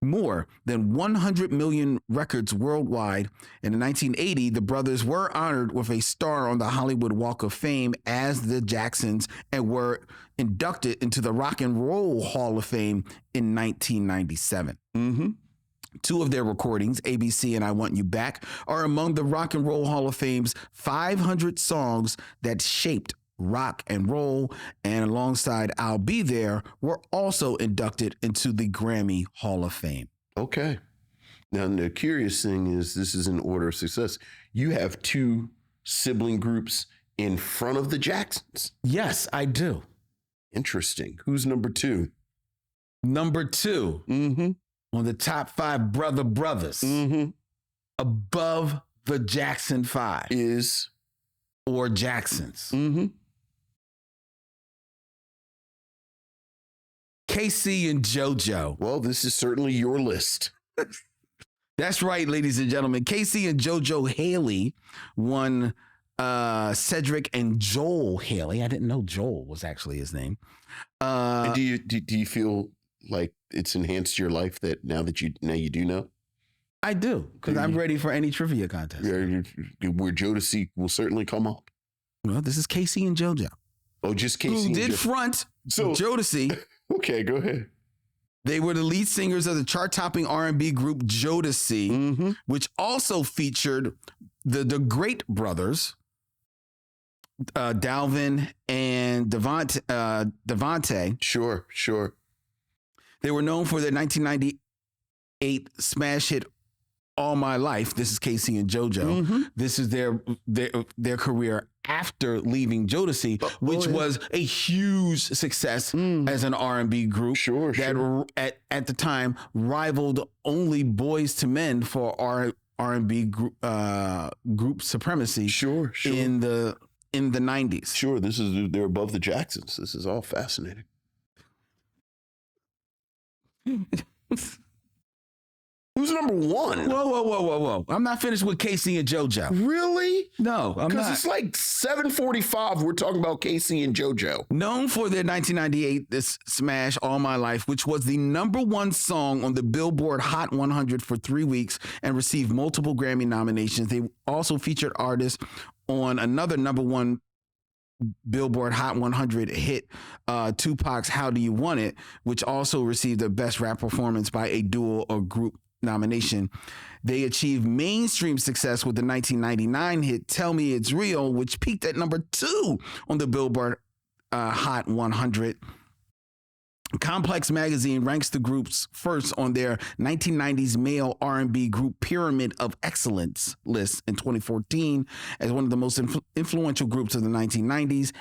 more than 100 million records worldwide. And in 1980, the brothers were honored with a star on the Hollywood Walk of Fame as the Jacksons and were inducted into the Rock and Roll Hall of Fame in 1997. Two of their recordings, ABC and I Want You Back, are among the Rock and Roll Hall of Fame's 500 songs that shaped rock and roll, and alongside I'll Be There, were also inducted into the Grammy Hall of Fame. Okay. Now, the curious thing is this is in order of success. You have 2 sibling groups in front of the Jacksons. Yes, I do. Interesting. Who's number 2? Number 2 on the top 5 brothers above the Jackson 5 is or Jacksons. KC and JoJo. Well, this is certainly your list. That's right, ladies and gentlemen. KC and JoJo Haley won Cedric and Joel Haley. I didn't know Joel was actually his name. Do you feel like it's enhanced your life that now you do know? I do, because I'm ready for any trivia contest. Where Jodeci will certainly come up. Well, this is KC and JoJo. Oh, just KC. Who did front Jodeci. Okay, go ahead. They were the lead singers of the chart-topping R&B group Jodeci, which also featured the Great Brothers, Dalvin and Devontae. Sure. They were known for their 1998 smash hit All My Life. This is KC and JoJo. This is their career after leaving Jodeci, which was a huge success as an R&B group. That at the time rivaled only Boys to Men for R&B group supremacy. In the 90s. Sure, they're above the Jacksons. This is all fascinating. Who's number 1? Whoa. I'm not finished with KC and JoJo. Really? No, I'm not. Because it's like 7:45. We're talking about KC and JoJo. Known for their 1998 smash All My Life, which was the number 1 song on the Billboard Hot 100 for 3 weeks and received multiple Grammy nominations. They also featured artists on another number 1 Billboard Hot 100 hit, Tupac's How Do You Want It, which also received the best rap performance by a duo or group nomination. They achieved mainstream success with the 1999 hit Tell Me It's Real, which peaked at number 2 on the Billboard Hot 100. Complex Magazine ranks the groups first on their 1990s male R&B group Pyramid of Excellence list in 2014 as one of the most influential groups of the 1990s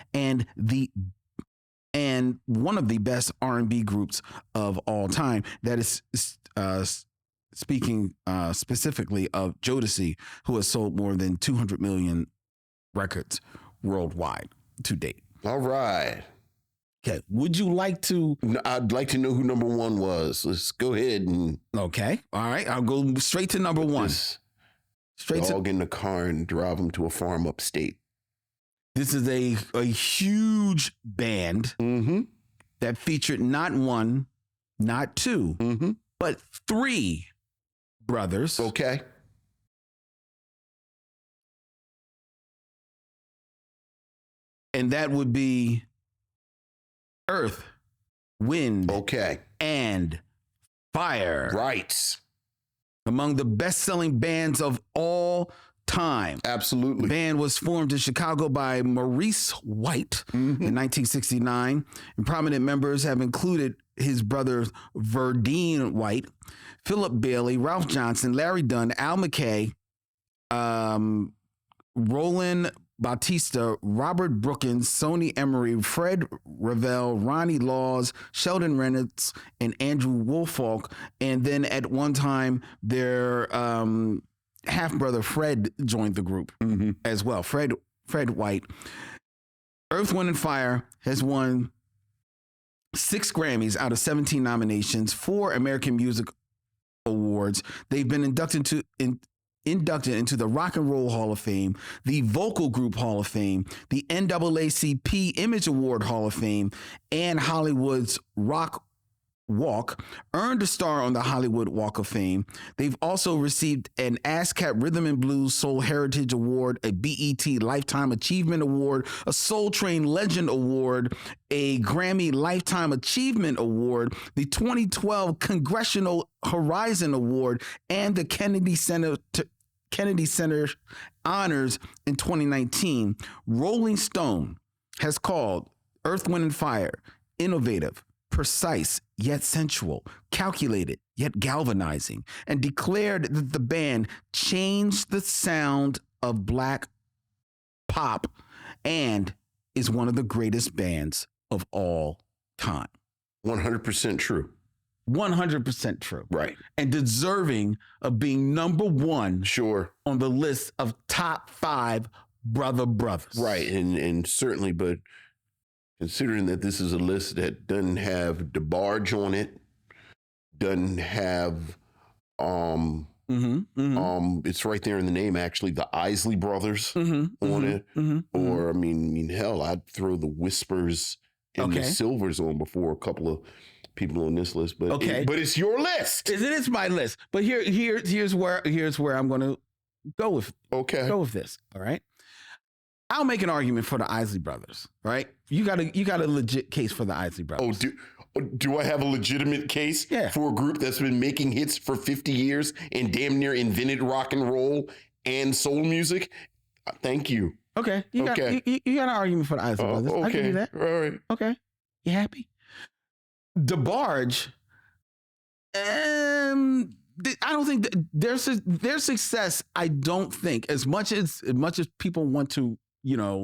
and one of the best R&B groups of all time. That is speaking specifically of Jodeci, who has sold more than 200 million records worldwide to date. All right. Okay. Would you like to? I'd like to know who number 1 was. Let's go ahead and. Okay. All right. I'll go straight to number 1. Straight dog in the car and drive them to a farm upstate. This is a huge band that featured not 1, not 2, but 3 brothers. Okay. And that would be Earth, Wind, and Fire. Right. Among the best-selling bands of all time. Absolutely. The band was formed in Chicago by Maurice White in 1969, and prominent members have included his brothers Verdine White, Philip Bailey, Ralph Johnson, Larry Dunn, Al McKay, Roland Bautista, Robert Brookins, Sonny Emery, Fred Revell, Ronnie Laws, Sheldon Reynolds, and Andrew Woolfolk. And then at one time, their half-brother Fred joined the group as well. Fred White. Earth, Wind, and Fire has won 6 Grammys out of 17 nominations, 4 American Music Awards. They've been inducted into the Rock and Roll Hall of Fame, the Vocal Group Hall of Fame, the NAACP Image Award Hall of Fame, and Hollywood's Rock Walk, earned a star on the Hollywood Walk of Fame. They've also received an ASCAP Rhythm and Blues Soul Heritage Award, a BET Lifetime Achievement Award, a Soul Train Legend Award, a Grammy Lifetime Achievement Award, the 2012 Congressional Horizon Award, and the Kennedy Center honors in 2019. Rolling Stone has called Earth, Wind, and Fire innovative, precise yet sensual, calculated yet galvanizing, and declared that the band changed the sound of Black pop and is one of the greatest bands of all time. 100% true. 100% true. Right. And deserving of being number 1 on the list of top 5 brothers. Right. And certainly, but considering that this is a list that doesn't have DeBarge on it, doesn't have it's right there in the name, actually, the Isley Brothers on it. Or I mean, hell, I'd throw the Whispers and the Silvers on before a couple of people on this list. But but it's your list. It is my list. But here's where I'm going to go with this. All right. I'll make an argument for the Isley Brothers, right? You got a legit case for the Isley Brothers. Do I have a legitimate case for a group that's been making hits for 50 years and damn near invented rock and roll and soul music? Thank you. Okay. You got an argument for the Isley Brothers. Okay. I can do that. All right. Okay. You happy? DeBarge, I don't think their success, I don't think, as much as people want to,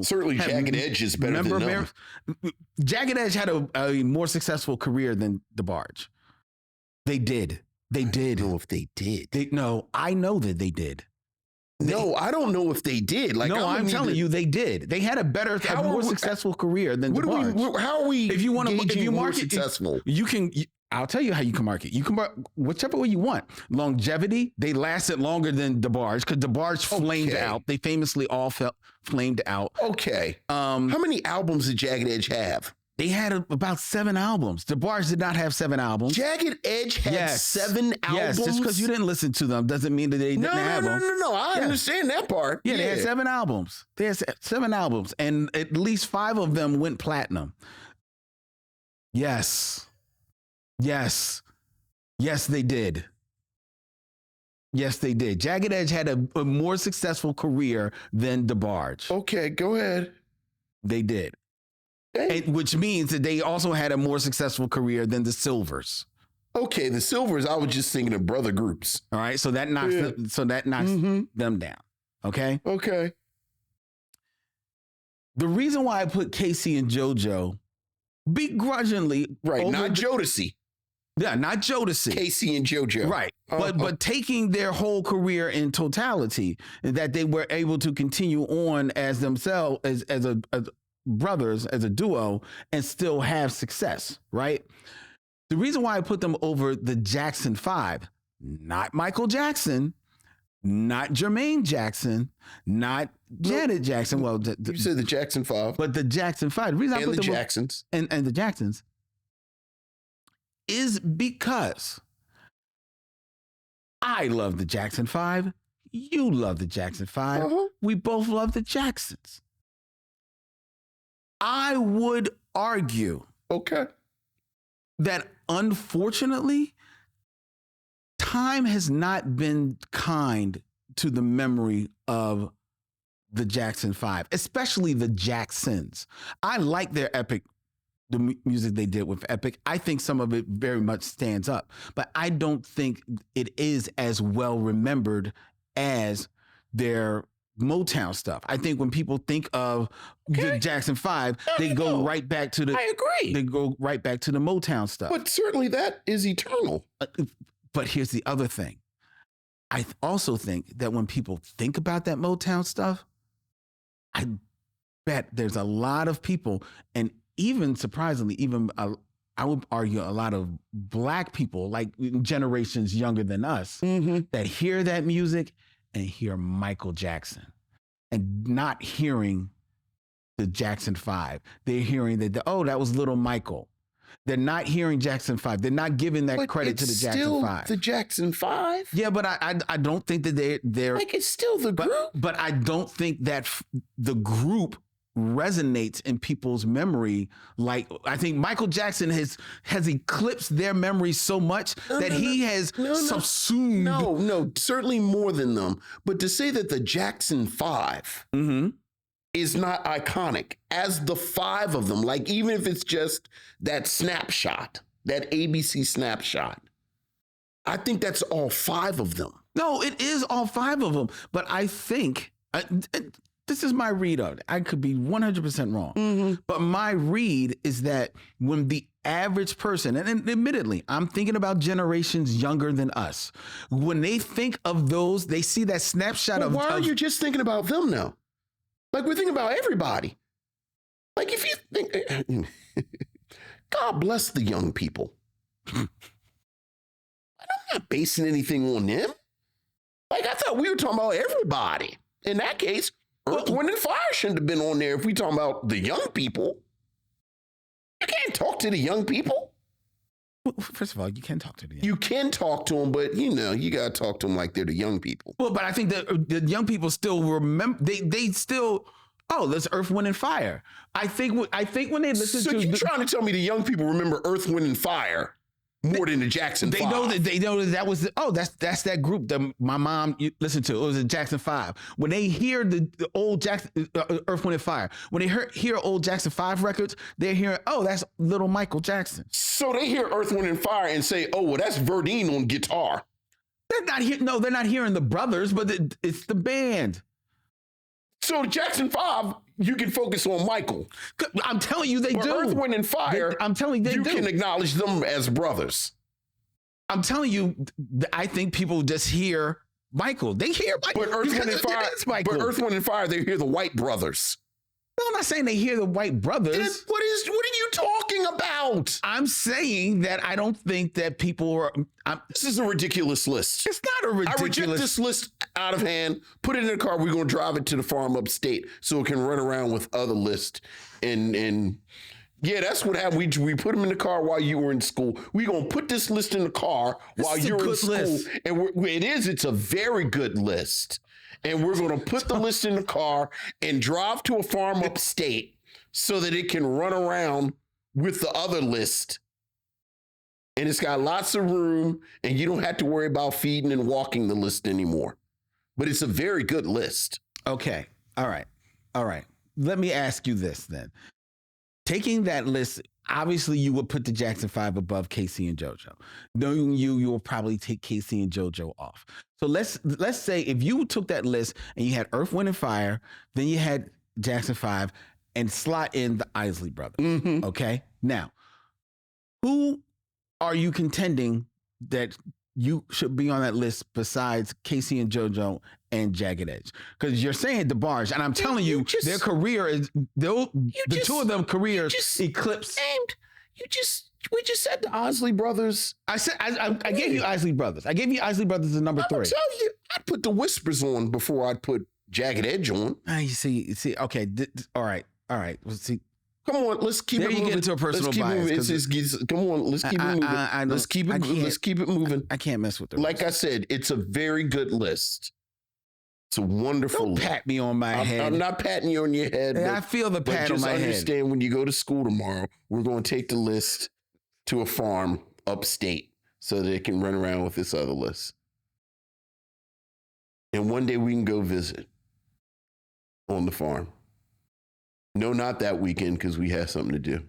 certainly Jagged Edge is better than them. Jagged Edge had a more successful career than DeBarge. They did. I don't know if they did. I know that they did. I don't know if they did. I'm telling you, they did. They had a more successful career than DeBarge. How are we? If you market more successful, you can. I'll tell you how you can market. You can whichever way you want. Longevity. They lasted longer than DeBarge because DeBarge flamed out. They famously all flamed out. Okay. How many albums did Jagged Edge have? They had about 7 albums. DeBarge did not have 7 albums. Jagged Edge had 7 albums? Yes, just because you didn't listen to them doesn't mean that they didn't have them. No. I understand that part. Yeah, they had 7 albums. They had 7 albums, and at least 5 of them went platinum. Yes, they did. Yes, they did. Jagged Edge had a more successful career than DeBarge. Okay, go ahead. They did. Hey. Which means that they also had a more successful career than the Silvers. Okay, the Silvers, I was just thinking of brother groups. All right, so that knocks them down. Okay? Okay. The reason why I put Casey and JoJo begrudgingly, Right, not Jodeci. Yeah, not Jodeci. Casey and JoJo. Right. But taking their whole career in totality, that they were able to continue on as themselves, as brothers, as a duo, and still have success, right? The reason why I put them over the Jackson 5, not Michael Jackson, not Jermaine Jackson, not Janet Jackson. Well, You said the Jackson 5. but the Jackson 5. The reason I And put the them Jacksons. and the Jacksons is because I love the Jackson 5. You love the Jackson 5. Uh-huh. We both love the Jacksons. I would argue Okay. that unfortunately, time has not been kind to the memory of the Jackson 5, especially the Jacksons. I like their Epic, the music they did with Epic. I think some of it very much stands up, but I don't think it is as well remembered as their Motown stuff. I think when people think of the Jackson 5, they go right back to the I agree. they go right back to the Motown stuff. But certainly that is eternal. But here's the other thing. I also think that when people think about that Motown stuff, I bet there's a lot of people, and even surprisingly, I would argue a lot of Black people, like generations younger than us, that hear that music and hear Michael Jackson and not hearing the Jackson 5. They're hearing that, that was little Michael. They're not hearing Jackson 5. They're not giving that credit to the Jackson 5. The Jackson 5? Yeah, but I don't think that they're Like, it's still the group. but I don't think that the group resonates in people's memory. Like, I think Michael Jackson has eclipsed their memory so much that he has subsumed. No, certainly more than them. But to say that the Jackson 5 is not iconic as the 5 of them, like even if it's just that snapshot, that ABC snapshot, I think that's all 5 of them. No, it is all 5 of them. But I think, this is my read of it. I could be 100% wrong. But my read is that when the average person, and admittedly, I'm thinking about generations younger than us, when they think of those, they see that snapshot of... Why are you just thinking about them now? Like, we're thinking about everybody. Like, if you think... God bless the young people. I'm not basing anything on them. Like, I thought we were talking about everybody. In that case, Earth, Wind, and Fire shouldn't have been on there if we talking about the young people. You can't talk to the young people. First of all, you can talk to them. You can talk to them, but, you got to talk to them like they're the young people. Well, but I think that the young people still remember, they still... Oh, there's Earth, Wind, and Fire. I think when they listen So to... you're trying to tell me the young people remember Earth, Wind, and Fire more than the Jackson 5? They know that was that's that group that my mom listened to. It was the Jackson 5. When they hear the old Jackson Earth, Wind, and Fire, when they hear old Jackson 5 records, they're hearing, that's little Michael Jackson. So they hear Earth, Wind, and Fire and say, oh, well, that's Verdine on guitar. They're not hearing the brothers, but it's the band. So Jackson 5, you can focus on Michael. I'm telling you, they But do. Earth, Wind, and Fire, I'm telling you, you do. can acknowledge them as brothers. I'm telling you, I think people just hear Michael. They hear Michael. But Earth, Wind, and Fire, Michael. but Earth, Wind, and Fire, they hear the White Brothers. No, I'm not saying they hear the White Brothers. Then what are you talking about? I'm saying that I don't think that people are... This is a ridiculous list. It's not a ridiculous... I reject this list out of hand. Put it in a car. We're going to drive it to the farm upstate so it can run around with other lists. And yeah, that's what happened. We put them in the car while you were in school. We're going to put this list in the car while you're in school. List. And it's a very good list. And we're going to put the list in the car and drive to a farm upstate so that it can run around with the other list And it's got lots of room, and you don't have to worry about feeding and walking the list anymore. But it's a very good list. Okay. All right. Let me ask you this then. Taking that list, obviously you would put the Jackson 5 above Casey and JoJo. Knowing you will probably take Casey and JoJo off. So let's say if you took that list and you had Earth, Wind, and Fire, then you had Jackson 5, and slot in the Isley Brothers. Mm-hmm. Okay? Now, who are you contending that you should be on that list besides Casey and JoJo and Jagged Edge? Because you're saying DeBarge, and I'm telling you, their career is the two of them careers eclipse. We just said the Isley Brothers. I gave you Isley Brothers. I gave you Isley Brothers as number 3. I'm telling you, I'd put the Whispers on before I'd put Jagged Edge on. You see. Okay, all right. Let's see. Come on, let's keep it moving. There you get into a personal bias. Come on, let's keep it moving. Let's keep it moving. I can't mess with it. Like I said, it's a very good list. It's a wonderful list. Pat me on my head. I'm not patting you on your head. I feel the pat on my head. Just understand, when you go to school tomorrow, we're going to take the list to a farm upstate so that it can run around with this other list. And one day we can go visit on the farm. No, not that weekend, because we have something to do.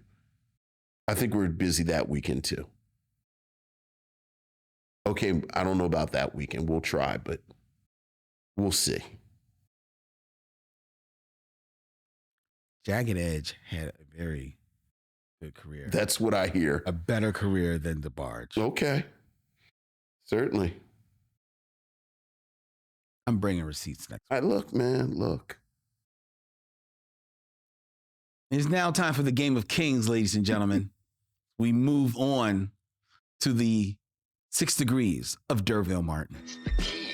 I think we're busy that weekend too. Okay, I don't know about that weekend. We'll try, but we'll see. Jagged Edge had a very good career. That's what I hear. A better career than DeBarge. Okay. Certainly. I'm bringing receipts next week. Look, man, look. It's now time for the Game of Kings, ladies and gentlemen. We move on to the 6 degrees of D'Urville Martin. It's the key.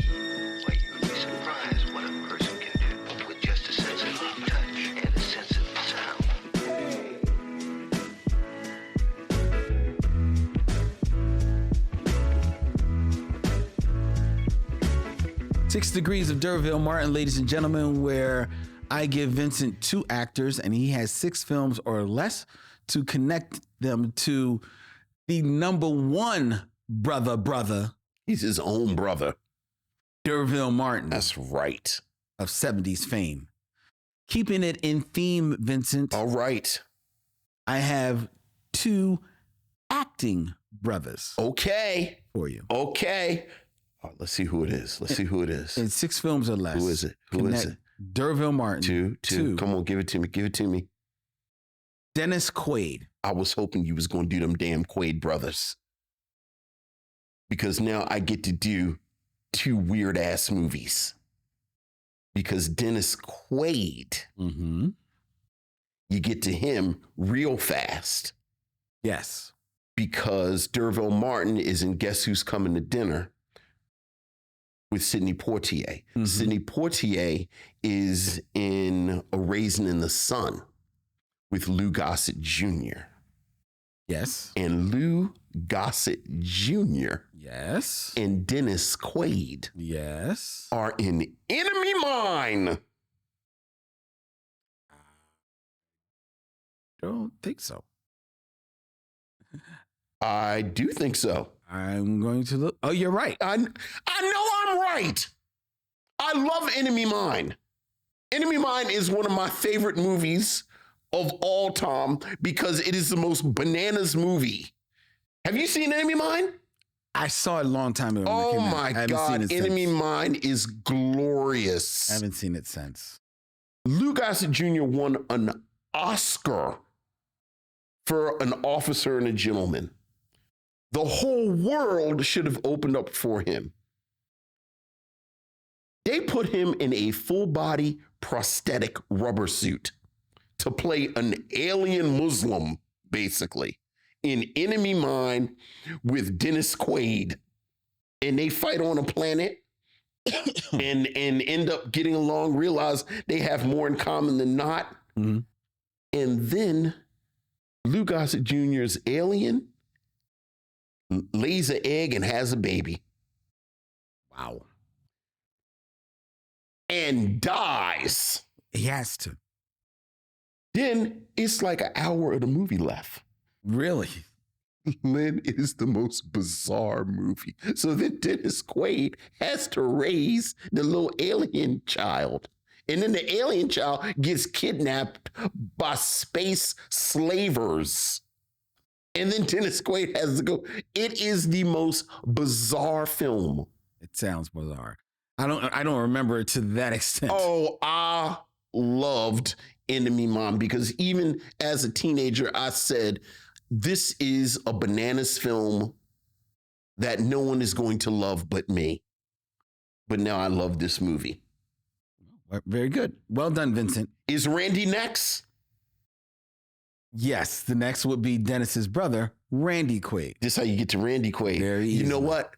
Why you would be surprised what a person can do with just a sensitive touch and a sense of sound. 6 degrees of D'Urville Martin, ladies and gentlemen, where I give Vincent 2 actors and he has 6 films or less to connect them to the number 1 brother. He's his own brother. D'Urville Martin. That's right. Of 70s fame. Keeping it in theme, Vincent. All right. I have 2 acting brothers. Okay. For you. Okay. Let's see who it is. In 6 films or less. Who is it? Who is it? D'Urville Martin. 2. Come on, give it to me. Dennis Quaid. I was hoping you was going to do them damn Quaid brothers. Because now I get to do 2 weird ass movies. Because Dennis Quaid, you get to him real fast. Yes. Because D'Urville Martin is in Guess Who's Coming to Dinner with Sidney Poitier. Sidney Poitier is in A Raisin in the Sun with Lou Gossett Jr. Yes. And Lou Gossett Jr. Yes. And Dennis Quaid. Yes. Are in Enemy Mine. Don't think so. I do think so. I'm going to look. Oh, you're right. I know I'm right. I love Enemy Mine. Enemy Mine is one of my favorite movies of all time because it is the most bananas movie. Have you seen Enemy Mine? I saw it a long time ago. Oh my God. Enemy Mine is glorious. I haven't seen it since. Lou Gossett Jr. won an Oscar for An Officer and a Gentleman. The whole world should have opened up for him. They put him in a full body prosthetic rubber suit to play an alien Muslim, basically, in Enemy Mine with Dennis Quaid. And they fight on a planet and end up getting along, realize they have more in common than not. And then Lou Gossett Jr.'s alien lays an egg and has a baby. Wow. And dies. He has to. Then it's like an hour of the movie left. Really? Lynn, it is the most bizarre movie. So then Dennis Quaid has to raise the little alien child. And then the alien child gets kidnapped by space slavers. And then Dennis Quaid has to go. It is the most bizarre film. It sounds bizarre. I don't remember it to that extent. Oh, I loved Enemy Mom because even as a teenager, I said, this is a bananas film that no one is going to love but me. But now I love this movie. Very good. Well done, Vincent. Is Randy next? Yes, the next would be Dennis's brother, Randy Quaid. This is how you get to Randy Quaid. Very You know easily. what?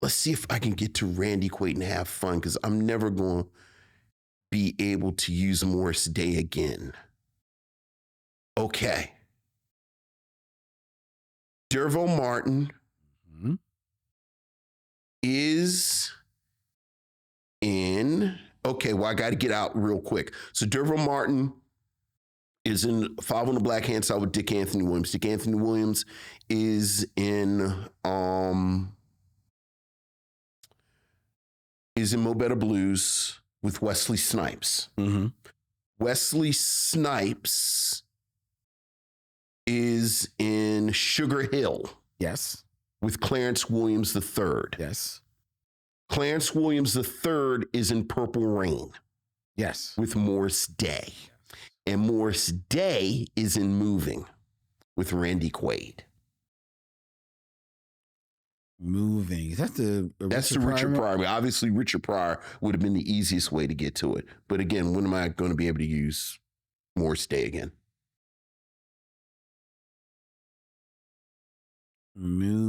Let's see if I can get to Randy Quaid and have fun because I'm never going to be able to use Morris Day again. Okay. Derville Martin Mhm. is in. Okay, well, I got to get out real quick. So Derville Martin is in Five on the Black Hand Side with Dick Anthony Williams. Dick Anthony Williams is in Mo Better Blues with Wesley Snipes. Mm-hmm. Wesley Snipes is in Sugar Hill Yes. with Clarence Williams III. Yes. Clarence Williams III is in Purple Rain Yes. with Morris Day. And Morris Day is in Moving with Randy Quaid. Moving. Is that the That's the Richard Pryor. Obviously, Richard Pryor would have been the easiest way to get to it. But again, when am I going to be able to use Morris Day again?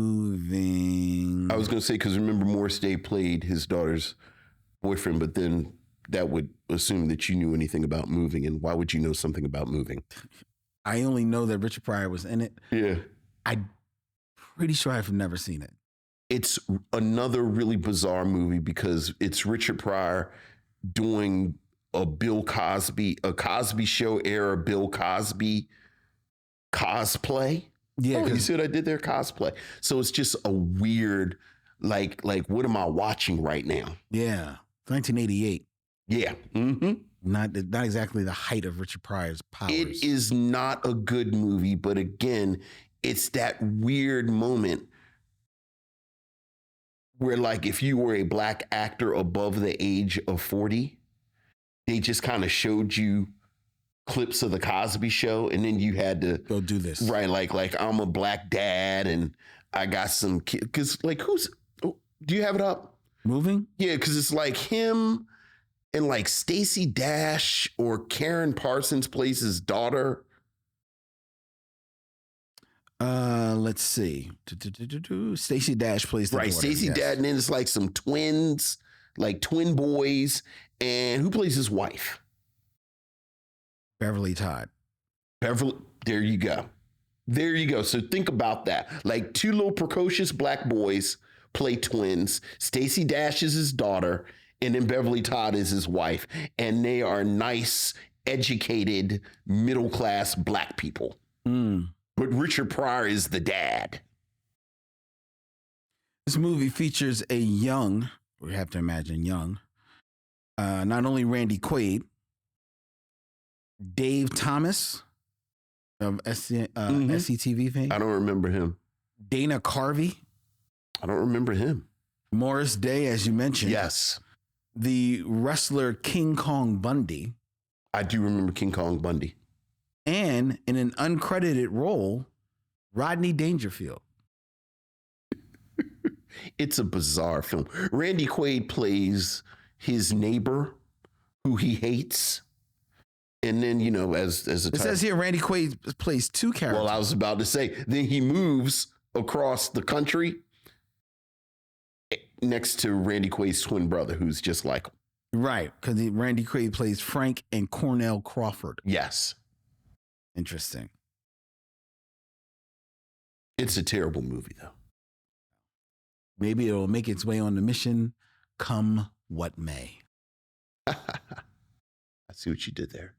Moving. I was going to say, because remember, Morris Day played his daughter's boyfriend, but then that would assume that you knew anything about Moving. And why would you know something about Moving? I only know that Richard Pryor was in it. Yeah. I'm pretty sure I've never seen it. It's another really bizarre movie because it's Richard Pryor doing a Cosby Show era Bill Cosby cosplay. Yeah. Oh, you 'cause- see what I did there? Cosplay. So it's just a weird, like what am I watching right now? yeah. 1988. Yeah. Mm-hmm. Not exactly the height of Richard Pryor's powers. It is not a good movie, but again, it's that weird moment where, like, if you were a black actor above the age of 40, they just kind of showed you clips of the Cosby Show, and then you had to Go do this. right, like I'm a black dad, and I got some kid. Because, like, do you have it up? Moving? Yeah, because it's like him and like Stacey Dash or Karen Parsons plays his daughter. Let's see. Stacey Dash plays the Right, daughter, Stacey yes. Dash, and then it's like some twins, like twin boys, and who plays his wife? Beverly Todd. Beverly. There you go. There you go. So think about that. Like two little precocious black boys play twins. Stacey Dash is his daughter, and then Beverly Todd is his wife, and they are nice, educated, middle class black people. Mm. But Richard Pryor is the dad. This movie features a young, we have to imagine young, not only Randy Quaid, Dave Thomas of SCTV fame, I don't remember him. Dana Carvey, I don't remember him. Morris Day, as you mentioned. Yes, The wrestler King Kong Bundy, I do remember King Kong Bundy. and in an uncredited role, Rodney Dangerfield. It's a bizarre film. Randy Quaid plays his neighbor who he hates. And then, you know, as a It says here Randy Quaid plays two characters. well, I was about to say, then he moves across the country next to Randy Quaid's twin brother, who's just like him. Right, because Randy Quaid plays Frank and Cornell Crawford. Yes. Interesting. It's a terrible movie, though. Maybe it'll make its way on the mission, come what may. I see what you did there.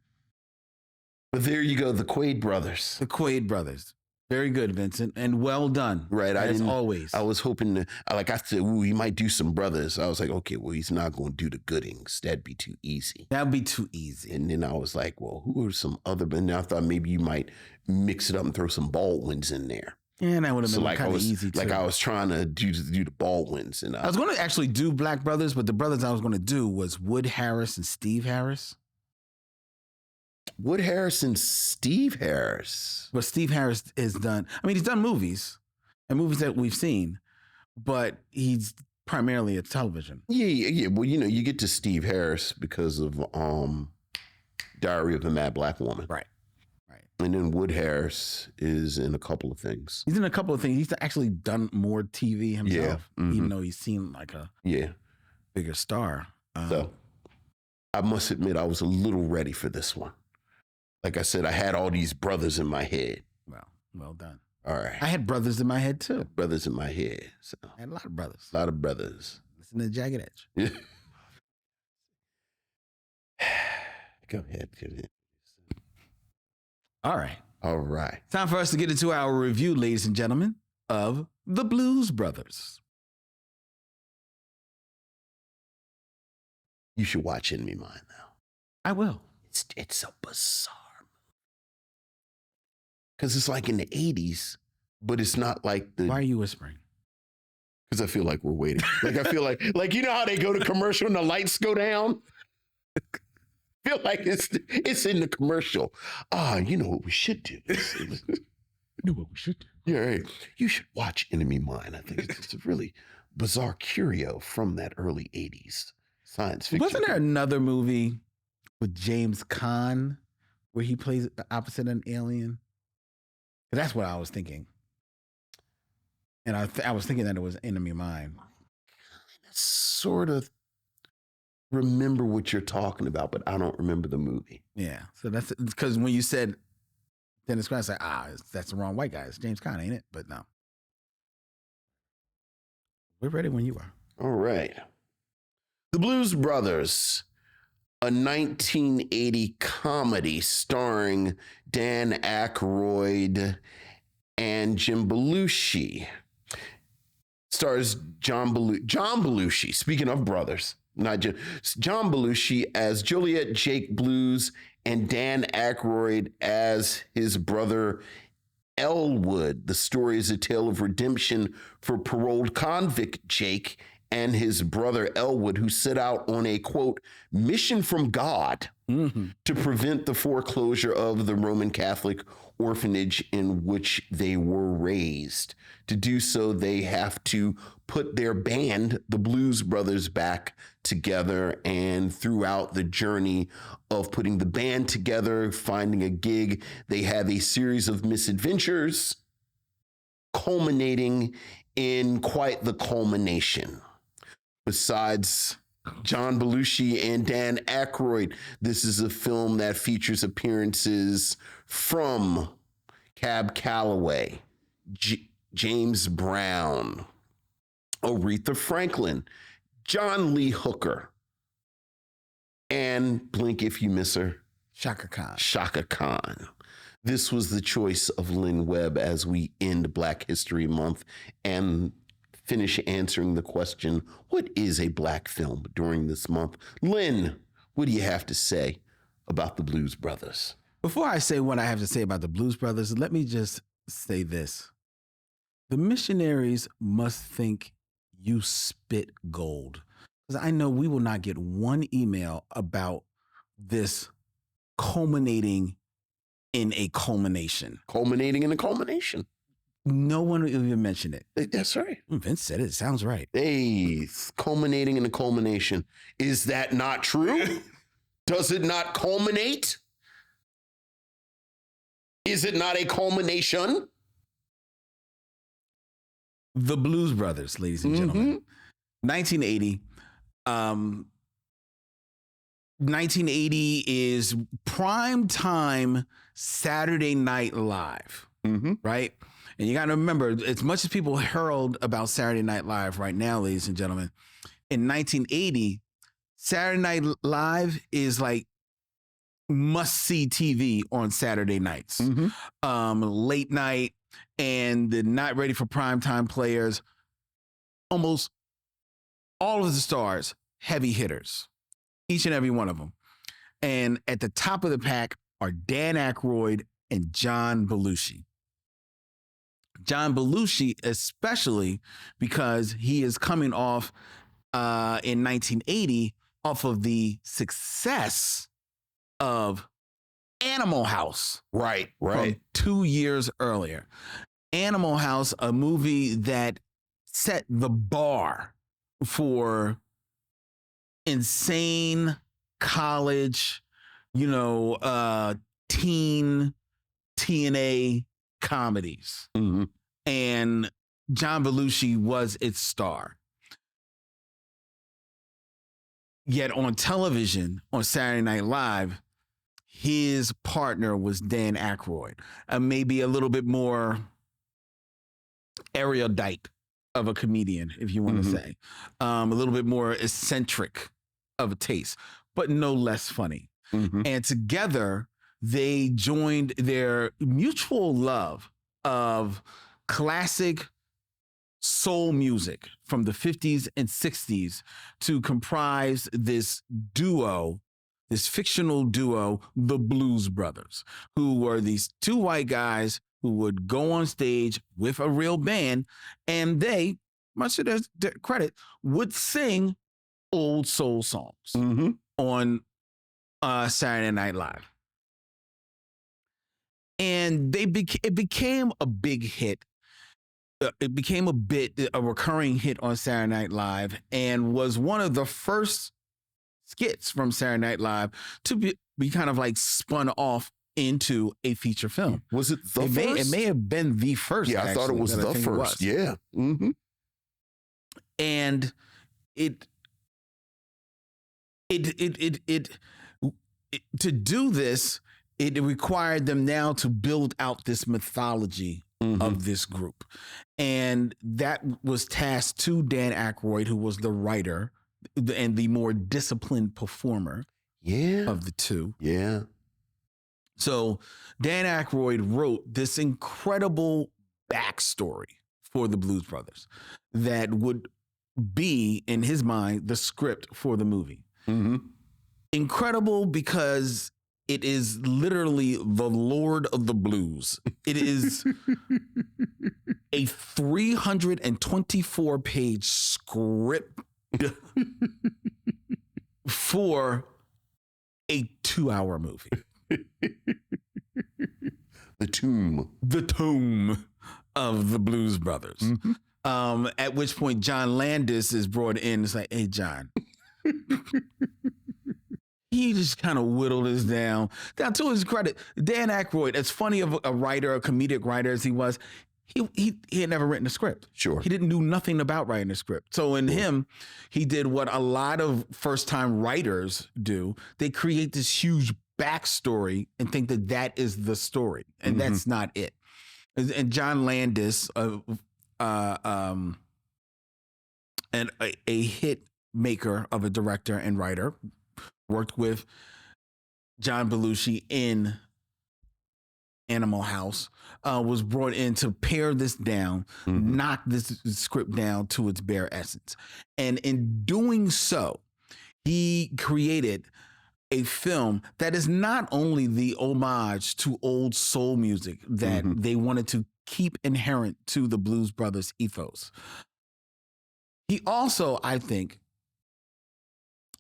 But there you go, the Quaid brothers. The Quaid brothers. Very good, Vincent, and well done. Right, as always. I was hoping to, I said, ooh, he might do some brothers. I was like, okay, well, he's not going to do the Goodings. That'd be too easy. That'd be too easy. And then I was like, well, who are some other? And I thought maybe you might mix it up and throw some Baldwins in there. Yeah, and that would have been kind of easy too. Like I was trying to do the Baldwins, and I was going to actually do Black Brothers, but the brothers I was going to do was Wood Harris and Steve Harris. Wood Harris and Steve Harris. But Steve Harris has done, I mean, he's done movies and movies that we've seen, but he's primarily a television. Yeah. Well, you get to Steve Harris because of Diary of a Mad Black Woman. Right. And then Wood Harris is in a couple of things. He's in a couple of things. He's actually done more TV himself, even though he seemed like a bigger star. So I must admit, I was a little ready for this one. Like I said, I had all these brothers in my head. Well done. All right. I had brothers in my head too. Brothers in my head. So. I had a lot of brothers. A lot of brothers. Listen to Jagged Edge. Yeah. Go ahead. All right. Time for us to get into our review, ladies and gentlemen, of The Blues Brothers. You should watch Enemy Mine now. I will. It's a bizarre movie. Because it's like in the 80s, but it's not like the... Why are you whispering? Because I feel like we're waiting. Like I feel like you know how they go to commercial and the lights go down? I feel like it's in the commercial. You know what we should do? Yeah, right. You should watch Enemy Mine. I think it's a really bizarre curio from that early 80s science fiction. Wasn't there another movie with James Caan where he plays the opposite of an alien? That's what I was thinking. And I was thinking that it was Enemy Mine. Sort of remember what you're talking about, but I don't remember the movie. Yeah. So that's because when you said Dennis Quaid, I said, that's the wrong white guy. It's James Caan, ain't it? But no. We're ready when you are. All right. The Blues Brothers, a 1980 comedy starring Dan Aykroyd and Jim Belushi. Stars John Belushi, speaking of brothers, not Jim, John Belushi as Juliet Jake Blues and Dan Aykroyd as his brother Elwood. The story is a tale of redemption for paroled convict Jake and his brother Elwood, who set out on a, quote, mission from God to prevent the foreclosure of the Roman Catholic orphanage in which they were raised. To do so, they have to put their band, the Blues Brothers, back together. And throughout the journey of putting the band together, finding a gig, they have a series of misadventures, culminating in quite the culmination. Besides John Belushi and Dan Aykroyd, this is a film that features appearances from Cab Calloway, James Brown, Aretha Franklin, John Lee Hooker, and blink if you miss her, Shaka Khan. Shaka Khan. This was the choice of Lynn Webb as we end Black History Month and finish answering the question, what is a black film during this month? Lynn, what do you have to say about the Blues Brothers? Before I say what I have to say about the Blues Brothers, let me just say this. The Missionaries must think you spit gold. Because I know we will not get one email about this culminating in a culmination. Culminating in a culmination. No one will even mention it. That's right. Vince said it. It sounds right. Hey, culminating in a culmination. Is that not true? Does it not culminate? Is it not a culmination? The Blues Brothers, ladies and gentlemen. 1980. 1980 is prime time Saturday Night Live, right? And you got to remember, as much as people hurled about Saturday Night Live right now, ladies and gentlemen, in 1980, Saturday Night Live is like must-see TV on Saturday nights, late night, and the not ready for primetime players. Almost all of the stars, heavy hitters, each and every one of them. And at the top of the pack are Dan Aykroyd and John Belushi. John Belushi, especially because he is coming off in 1980 off of the success of Animal House. Right. From 2 years earlier. Animal House, a movie that set the bar for insane college, teen TNA comedies. And John Belushi was its star. Yet on television, on Saturday Night Live, his partner was Dan Aykroyd, maybe a little bit more erudite of a comedian, if you want to say, a little bit more eccentric of a taste, but no less funny. And together, they joined their mutual love of classic soul music from the 50s and 60s to comprise this duo, this fictional duo, the Blues Brothers, who were these two white guys who would go on stage with a real band, and they, much to their credit, would sing old soul songs on Saturday Night Live. And it became a big hit. It became a recurring hit on Saturday Night Live, and was one of the first skits from Saturday Night Live to be kind of like spun off into a feature film. Was it the first? It may have been the first. Yeah, I thought it was the first. Yeah. And it to do this, it required them now to build out this mythology of this group. And that was tasked to Dan Aykroyd, who was the writer and the more disciplined performer of the two. Yeah. So Dan Aykroyd wrote this incredible backstory for the Blues Brothers that would be, in his mind, the script for the movie. Incredible because it is literally the Lord of the Blues. It is a 324-page script for a 2-hour movie. The tomb of the Blues Brothers. At which point John Landis is brought in. It's like, hey, John. He just kind of whittled this down. Now, to his credit, Dan Aykroyd, as funny of a writer, a comedic writer as he was, he had never written a script. Sure. He didn't know nothing about writing a script. So in him, he did what a lot of first-time writers do. They create this huge backstory and think that that is the story. And that's not it. And John Landis, and a hit maker of a director and writer, worked with John Belushi in Animal House, was brought in to pare this down, knock this script down to its bare essence. And in doing so, he created a film that is not only the homage to old soul music that they wanted to keep inherent to the Blues Brothers ethos. He also, I think,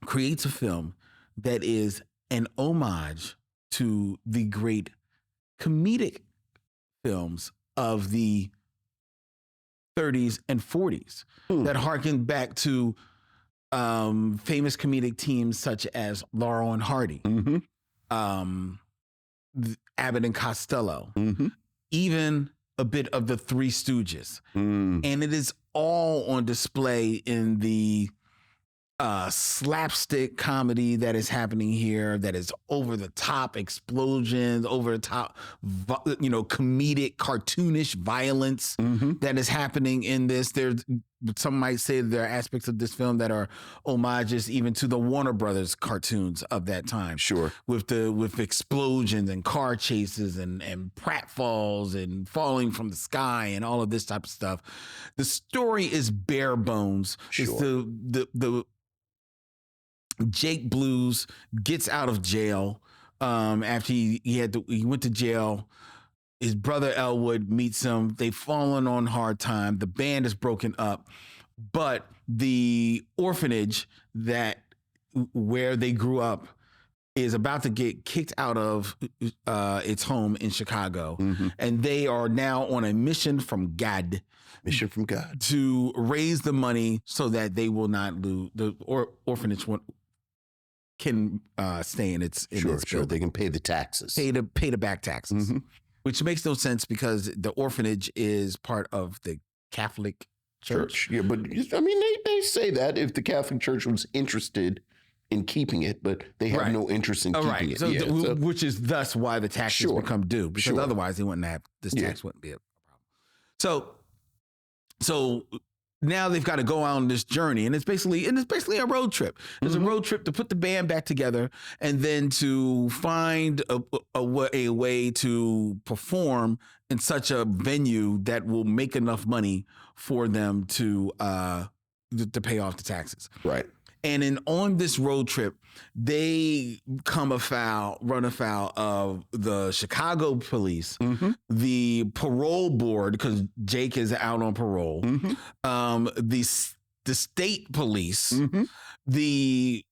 creates a film that is an homage to the great comedic films of the 30s and 40s that harken back to famous comedic teams such as Laurel and Hardy, Abbott and Costello, even a bit of the Three Stooges. And it is all on display in the slapstick comedy that is happening here, that is over the top explosions, over the top, comedic, cartoonish violence that is happening in this. There's some might say there are aspects of this film that are homages even to the Warner Brothers cartoons of that time. Sure. With explosions and car chases and pratfalls and falling from the sky and all of this type of stuff. The story is bare bones. Sure. It's the Jake Blues gets out of jail after he went to jail. His brother Elwood meets him. They've fallen on hard time. The band is broken up, but the orphanage where they grew up is about to get kicked out of its home in Chicago, and they are now on a mission from God. Mission from God To raise the money so that they will not lose the orphanage can stay in its sure. building. They can pay the taxes. Pay the back taxes. Which makes no sense because the orphanage is part of the Catholic Church. Yeah, but I mean, they say that if the Catholic Church was interested in keeping it, but they have no interest in keeping it. So, Yeah, which is thus why the taxes become due, because otherwise they wouldn't have this tax wouldn't be a problem. So now they've got to go on this journey, and it's basically a road trip. It's a road trip to put the band back together, and then to find a way to perform in such a venue that will make enough money for them to pay off the taxes. Right. And on this road trip, they run afoul of the Chicago police, the parole board, because Jake is out on parole, the state police, the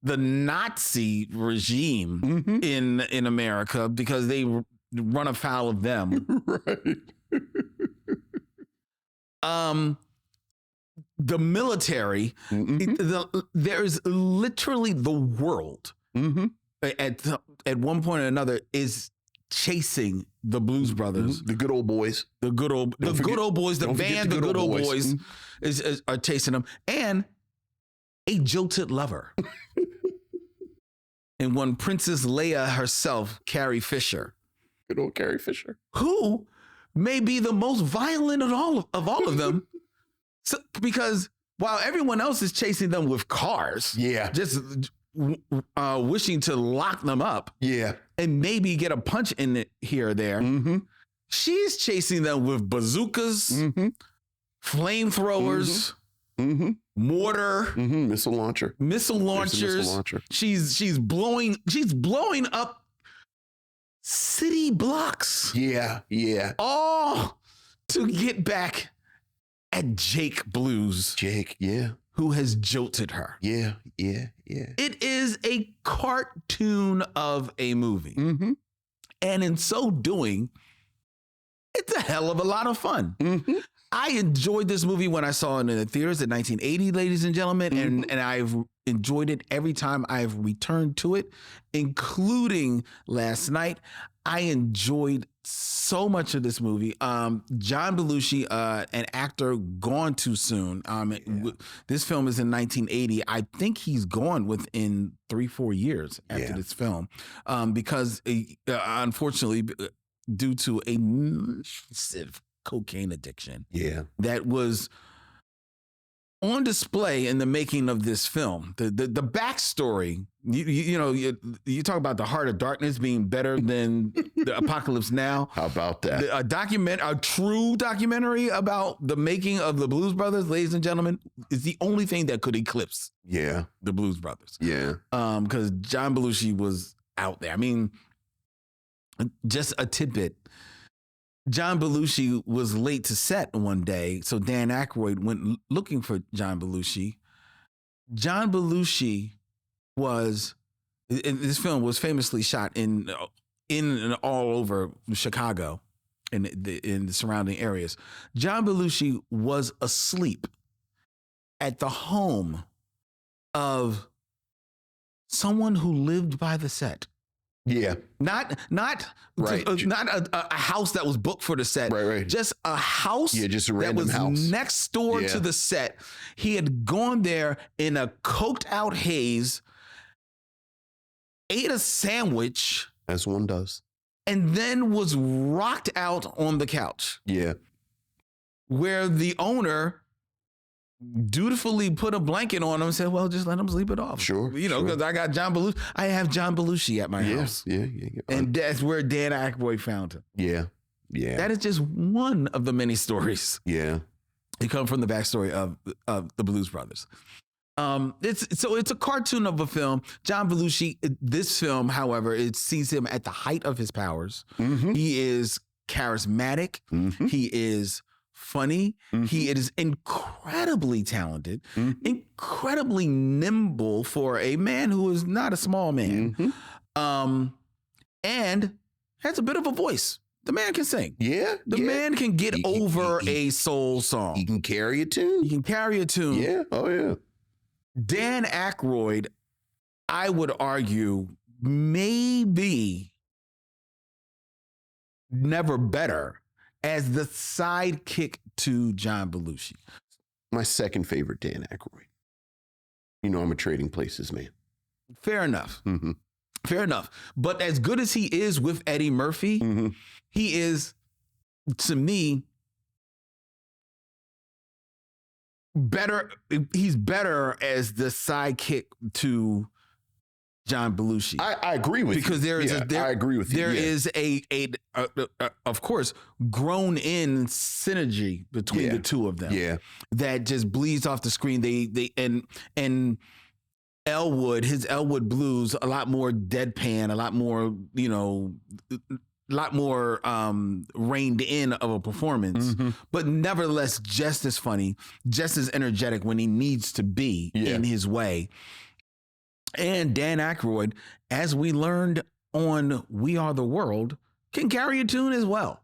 Nazi regime in America, because they run afoul of them. Right. The military, there's literally the world at one point or another is chasing the Blues Brothers, the good old boys, the good old boys, the band, the good old boys are chasing them, and a jilted lover, and one Princess Leia herself, Carrie Fisher, good old Carrie Fisher, who may be the most violent of all of them. So, because while everyone else is chasing them with cars, just wishing to lock them up, and maybe get a punch in it here or there, she's chasing them with bazookas, flamethrowers, mortar, missile launchers. She's blowing up city blocks. Yeah. All to get back at Jake Blues. Who has jilted her. Yeah. It is a cartoon of a movie. And in so doing, it's a hell of a lot of fun. I enjoyed this movie when I saw it in the theaters in 1980, ladies and gentlemen, and I've enjoyed it every time I've returned to it, including last night. I enjoyed so much of this movie. John Belushi, an actor gone too soon. This film is in 1980. I think he's gone within 3-4 years after this film, because unfortunately, due to a massive cocaine addiction, that was on display in the making of this film. The backstory, you talk about the Heart of Darkness being better than the Apocalypse Now. How about that? A true documentary about the making of the Blues Brothers, ladies and gentlemen, is the only thing that could eclipse the Blues Brothers. Because John Belushi was out there. I mean, just a tidbit. John Belushi was late to set one day, so Dan Aykroyd went looking for John Belushi. John Belushi this film was famously shot in and all over Chicago and in the surrounding areas. John Belushi was asleep at the home of someone who lived by the set. Not a house that was booked for the set. Right. Just a house. Just a random that was house next door to the set. He had gone there in a coked out haze, ate a sandwich, as one does, and then was rocked out on the couch. Yeah. Where the owner dutifully put a blanket on him and said, well, just let him sleep it off. Sure, Because I got John Belushi. I have John Belushi at my house. Yeah. And that's where Dan Aykroyd found him. Yeah. That is just one of the many stories. Yeah. They come from the backstory of the Blues Brothers. It's a cartoon of a film. John Belushi, this film, however, it sees him at the height of his powers. Mm-hmm. He is charismatic. Mm-hmm. He is funny. Mm-hmm. He is incredibly talented, incredibly nimble for a man who is not a small man, and has a bit of a voice. The man can sing. Yeah. The man can get over a soul song. He can carry a tune. He can carry a tune. Yeah. Oh, yeah. Dan Aykroyd, I would argue, maybe never better as the sidekick to John Belushi. My second favorite, Dan Aykroyd. You know, I'm a Trading Places man. Fair enough. Mm-hmm. Fair enough. But as good as he is with Eddie Murphy, he is, to me, better. He's better as the sidekick to John Belushi. I agree with because you. I agree with you. There is a of course, grown in synergy between the two of them. Yeah. That just bleeds off the screen. They and Elwood, his Elwood Blues, a lot more deadpan, a lot more, reined in of a performance, but nevertheless just as funny, just as energetic when he needs to be in his way. And Dan Aykroyd, as we learned on We Are the World, can carry a tune as well.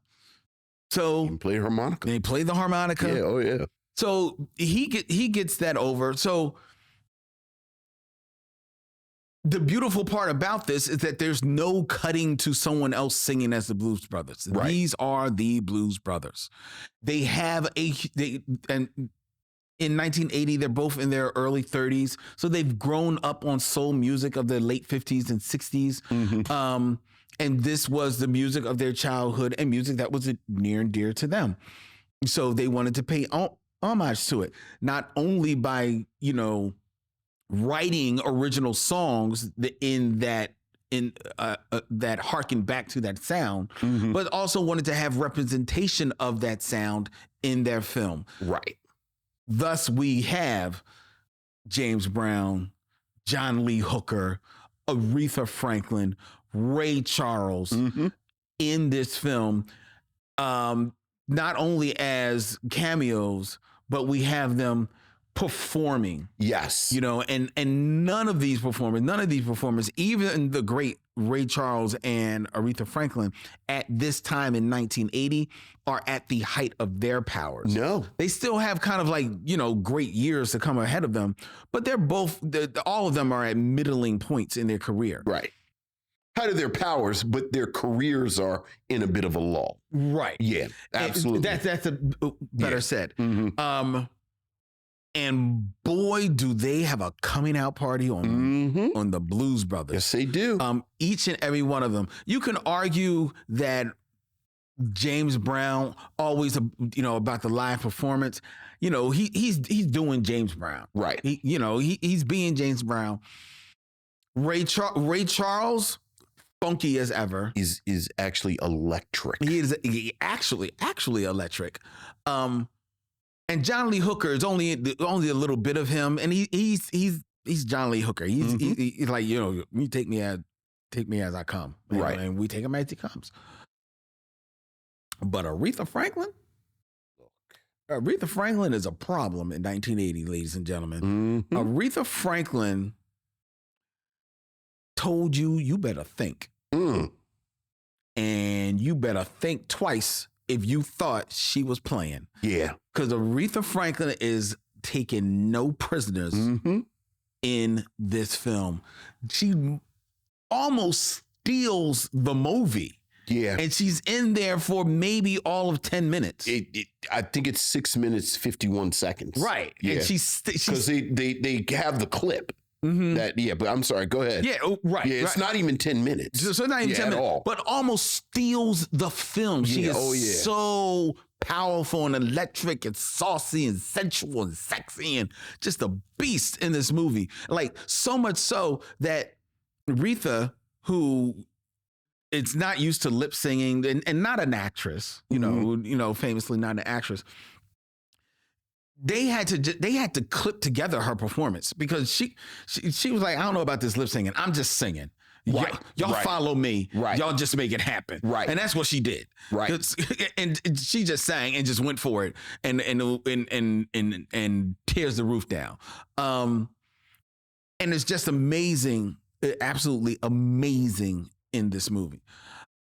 So He can play harmonica. they play the harmonica. Yeah. Oh, yeah. So he gets that over. So the beautiful part about this is that there's no cutting to someone else singing as the Blues Brothers. Right. These are the Blues Brothers. They have and in 1980, they're both in their early 30s. So they've grown up on soul music of the late 50s and 60s. And this was the music of their childhood and music that was near and dear to them. So they wanted to pay homage to it, not only by, writing original songs that harken back to that sound, but also wanted to have representation of that sound in their film. Right. Thus, we have James Brown, John Lee Hooker, Aretha Franklin, Ray Charles in this film, not only as cameos, but we have them performing. Yes. And none of these performers, even the great Ray Charles and Aretha Franklin at this time in 1980 are at the height of their powers. No. They still have kind of great years to come ahead of them, but all of them are at middling points in their career. Right. Height of their powers, but their careers are in a bit of a lull. Right. Yeah, absolutely. That's better said. And boy, do they have a coming out party on the Blues Brothers. Yes, they do. Each and every one of them. You can argue that James Brown always, about the live performance. He's doing James Brown. Right. He's being James Brown. Ray Charles, funky as ever. Is actually electric. He is actually electric. And John Lee Hooker is only a little bit of him, and he's John Lee Hooker. He's like, you take me as I come, right? And we take him as he comes. But Aretha Franklin is a problem in 1980, ladies and gentlemen. Aretha Franklin told you better think, and you better think twice if you thought she was playing. Yeah. Because Aretha Franklin is taking no prisoners in this film. She almost steals the movie. Yeah. And she's in there for maybe all of 10 minutes. I think it's 6 minutes, 51 seconds. Right. Yeah. And she's because they have the clip. But I'm sorry, go ahead. Yeah, right. Yeah, it's not even 10 minutes. So not even 10 minutes, at all. but almost steals the film. She is so powerful and electric and saucy and sensual and sexy and just a beast in this movie. Like, so much so that Aretha, who it's not used to lip singing and not an actress, famously not an actress. They had to clip together her performance because she was like, I don't know about this lip singing. I'm just singing. Right. Y'all Right. follow me. Right. Y'all just make it happen. Right. And that's what she did. Right. And she just sang and just went for it and tears the roof down. And it's just amazing, absolutely amazing in this movie.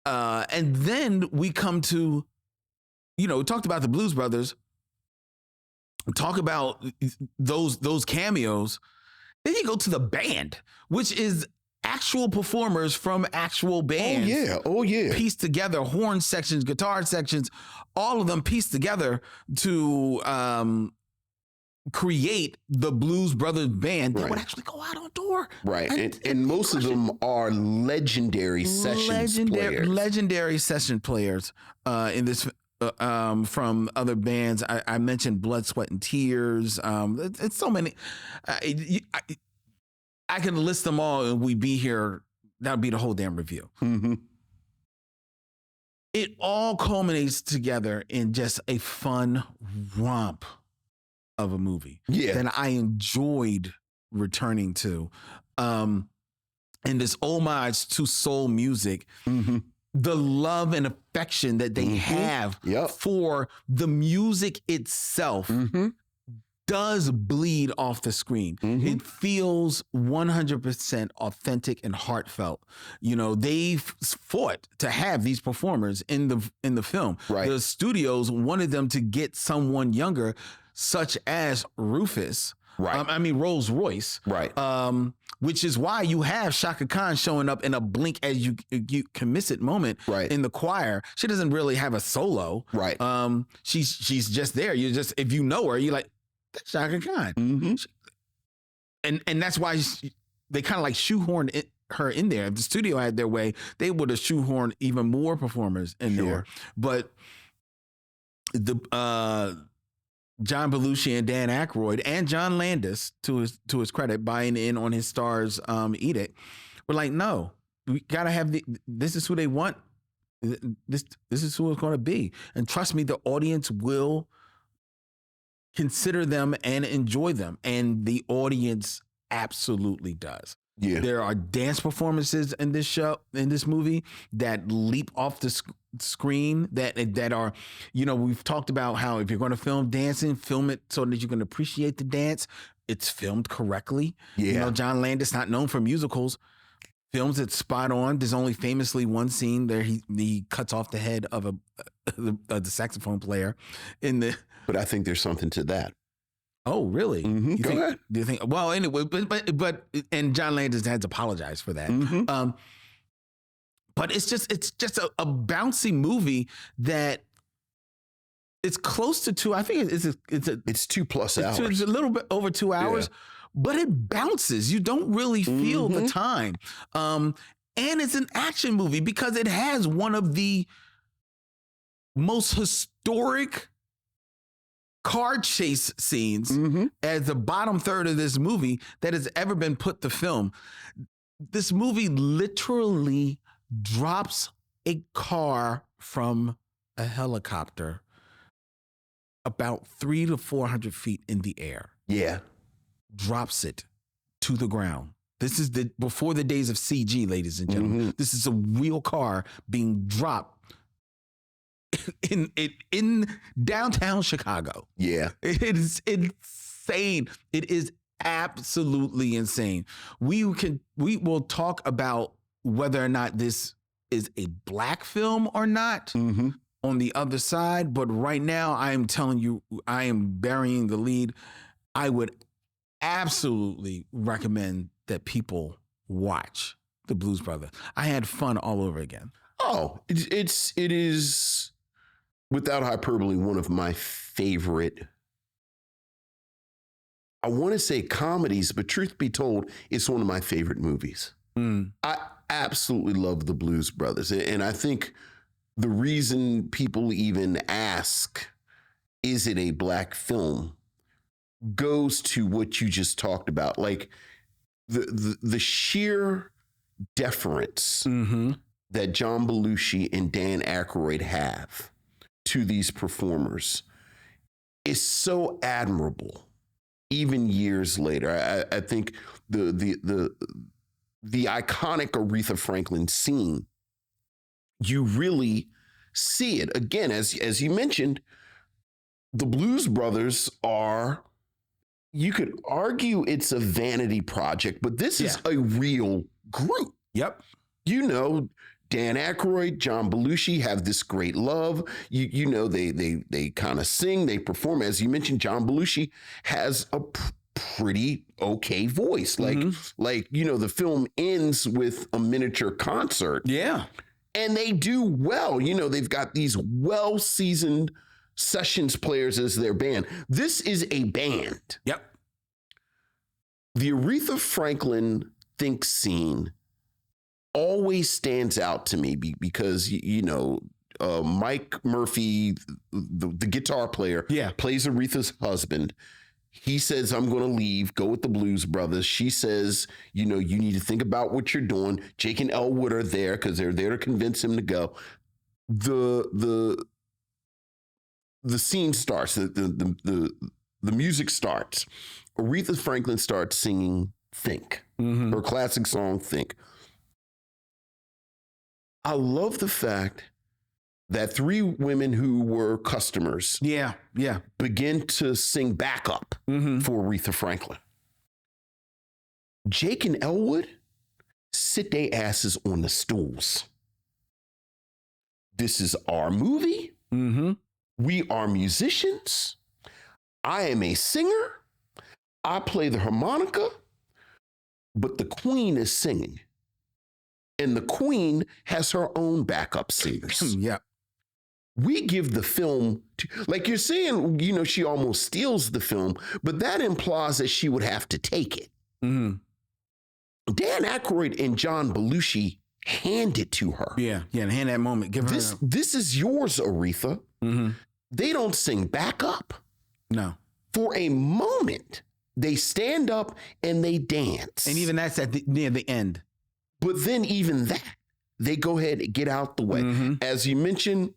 And then we come to, we talked about the Blues Brothers, talk about those cameos. Then you go to the band, which is actual performers from actual bands. Oh yeah. Pieced together, horn sections, guitar sections, all of them pieced together to create the Blues Brothers band that would actually go out on tour. Right. And most of them are legendary session players. Legendary session players in this from other bands. I mentioned Blood, Sweat, and Tears. It's so many. I can list them all and we'd be here. That would be the whole damn review. Mm-hmm. It all culminates together in just a fun romp of a movie that I enjoyed returning to. And this homage to soul music, the love and affection that they have for the music itself does bleed off the screen. It feels 100% authentic and heartfelt. They fought to have these performers in the film. Right. The studios wanted them to get someone younger, such as Rufus. Right. Rolls Royce. Right. Which is why you have Shaka Khan showing up in a blink as you can miss it moment in the choir. She doesn't really have a solo. Right. She's just there. If you know her, you're like, that's Shaka Khan. And that's why they kind of like shoehorned her in there. If the studio had their way, they would have shoehorned even more performers in there. But the John Belushi and Dan Aykroyd and John Landis, to his credit, buying in on his star's edict, were like, no, we gotta have this is who they want. This is who it's gonna be. And trust me, the audience will consider them and enjoy them. And the audience absolutely does. Yeah. There are dance performances in this movie that leap off the screen that are, we've talked about how if you're going to film dancing, film it so that you can appreciate the dance. It's filmed correctly. Yeah. John Landis, not known for musicals, films it spot on. There's only famously one scene there he cuts off the head of the saxophone player in the. But I think there's something to that. Oh, really? Go ahead. Do you think? Well, anyway, but and John Landis has apologized for that. But it's just a bouncy movie that it's close to 2. I think it's 2+ hours. It's a little bit over 2 hours, but it bounces. You don't really feel the time. And it's an action movie because it has one of the most historic car chase scenes as the bottom third of this movie that has ever been put to film. This movie literally drops a car from a helicopter about 300 to 400 feet in the air. Yeah. Drops it to the ground. This is before the days of CG, ladies and gentlemen. This is a real car being dropped in downtown Chicago. Yeah. It is insane. It is absolutely insane. We will talk about whether or not this is a black film or not on the other side. But right now, I am telling you, I am burying the lead. I would absolutely recommend that people watch The Blues Brothers. I had fun all over again. Oh, it is without hyperbole one of my favorite, I want to say comedies, but truth be told, it's one of my favorite movies. I absolutely love The Blues Brothers. And I think the reason people even ask is it a black film, goes to what you just talked about, like the sheer deference that John Belushi and Dan Aykroyd have to these performers is so admirable. Even years later, I think the iconic Aretha Franklin scene, you really see it again, as you mentioned. The Blues Brothers are, you could argue it's a vanity project, but this is a real group. Yep. You know, Dan Aykroyd, John Belushi have this great love. You know, they kind of sing, they perform. As you mentioned, John Belushi has a pretty okay voice. Like, you know, the film ends with a miniature concert. Yeah. And they do well. You know, they've got these well-seasoned sessions players as their band. This is a band. Yep. The Aretha Franklin Think scene always stands out to me because, you know, Mike Murphy, the guitar player, plays Aretha's husband. He says, I'm going to leave, go with the Blues Brothers. She says, you know, you need to think about what you're doing. Jake and Elwood are there because they're there to convince him to go. The scene starts, the music starts. Aretha Franklin starts singing Think, her classic song, Think. I love the fact that three women who were customers begin to sing backup for Aretha Franklin. Jake and Elwood sit their asses on the stools. This is our movie. We are musicians. I am a singer. I play the harmonica, but the queen is singing. And the queen has her own backup singers. We give the film to, like you're saying, you know, she almost steals the film, but that implies that she would have to take it. Dan Aykroyd and John Belushi hand it to her. And hand that moment. Give her this is yours, Aretha. They don't sing backup. No. For a moment, they stand up and they dance. And even that's near the end. But then even that, they go ahead and get out the way. As you mentioned,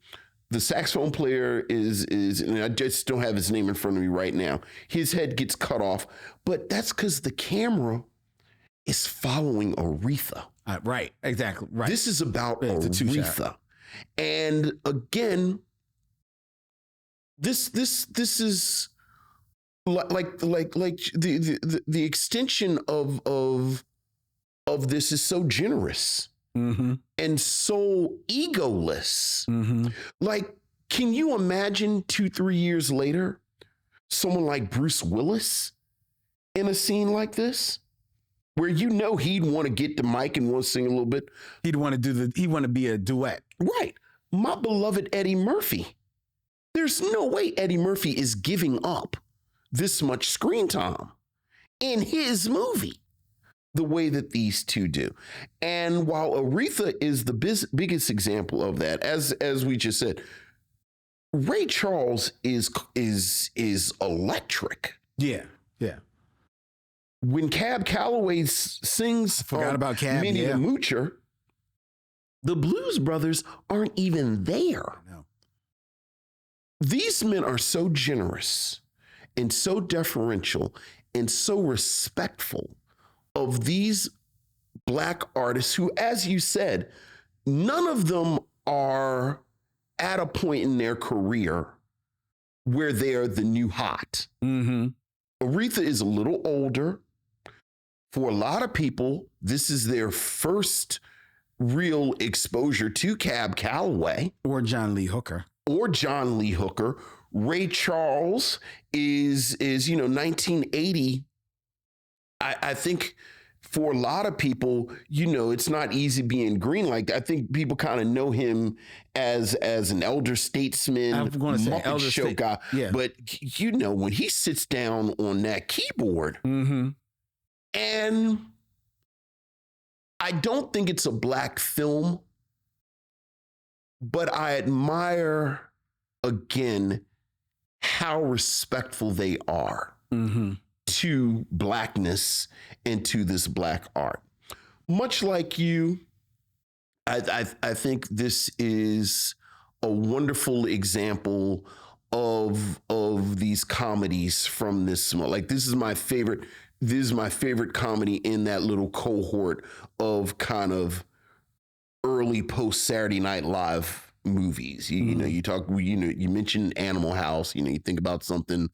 the saxophone player is, and I just don't have his name in front of me right now. His head gets cut off, but that's because the camera is following Aretha. Right, exactly. Right. This is about Aretha. And again, this is like the extension of this is so generous and so egoless. Like, can you imagine 2-3 years later, someone like Bruce Willis in a scene like this, where you know he'd want to get the mic and want to sing a little bit? He'd want to be a duet. Right. My beloved Eddie Murphy. There's no way Eddie Murphy is giving up this much screen time in his movie the way that these two do. And while Aretha is the biggest example of that, as we just said, Ray Charles is electric. Yeah. When Cab Calloway sings Forgot about Cab, Minnie the Moocher, the Blues Brothers aren't even there. No. These men are so generous and so deferential and so respectful of these Black artists who, as you said, none of them are at a point in their career where they're the new hot. Aretha is a little older. For a lot of people, this is their first real exposure to Cab Calloway. Or John Lee Hooker. Ray Charles is 1980. I think for a lot of people, it's not easy being green like that. I think people kind of know him as an elder statesman, I'm going to say Muppet elder Show guy. Yeah. But when he sits down on that keyboard, and I don't think it's a Black film, but I admire again how respectful they are to blackness and to this black art. Much like you, I think this is a wonderful example of these comedies from this. Like, this is my favorite. This is my favorite comedy in that little cohort of kind of early post Saturday Night Live movies. You know, you mentioned Animal House. You know, you think about something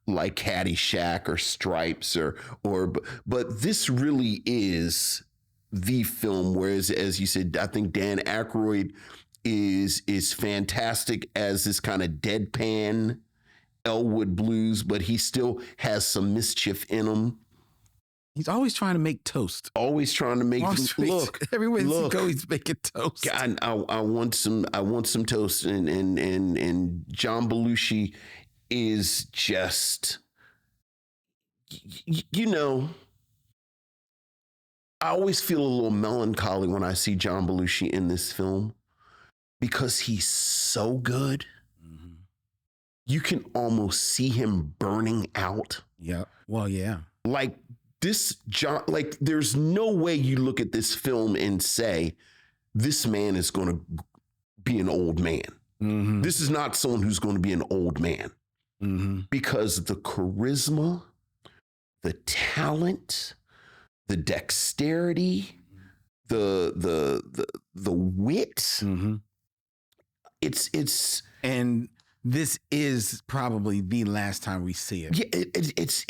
like Caddyshack or Stripes but this really is the film. Whereas, as you said, I think Dan Aykroyd is fantastic as this kind of deadpan Elwood Blues, but he still has some mischief in him. He's always trying to make toast. Always trying to make look. Everywhere he goes, he's making toast. God, I want some toast, and John Belushi is just, you know, I always feel a little melancholy when I see John Belushi in this film because he's so good. You can almost see him burning out. Yeah. Well, yeah. Like, this John, like, there's no way you look at this film and say, this man is going to be an old man. This is not someone who's going to be an old man because the charisma, the talent, the dexterity, the wit. It's and this is probably the last time we see it. Yeah, it's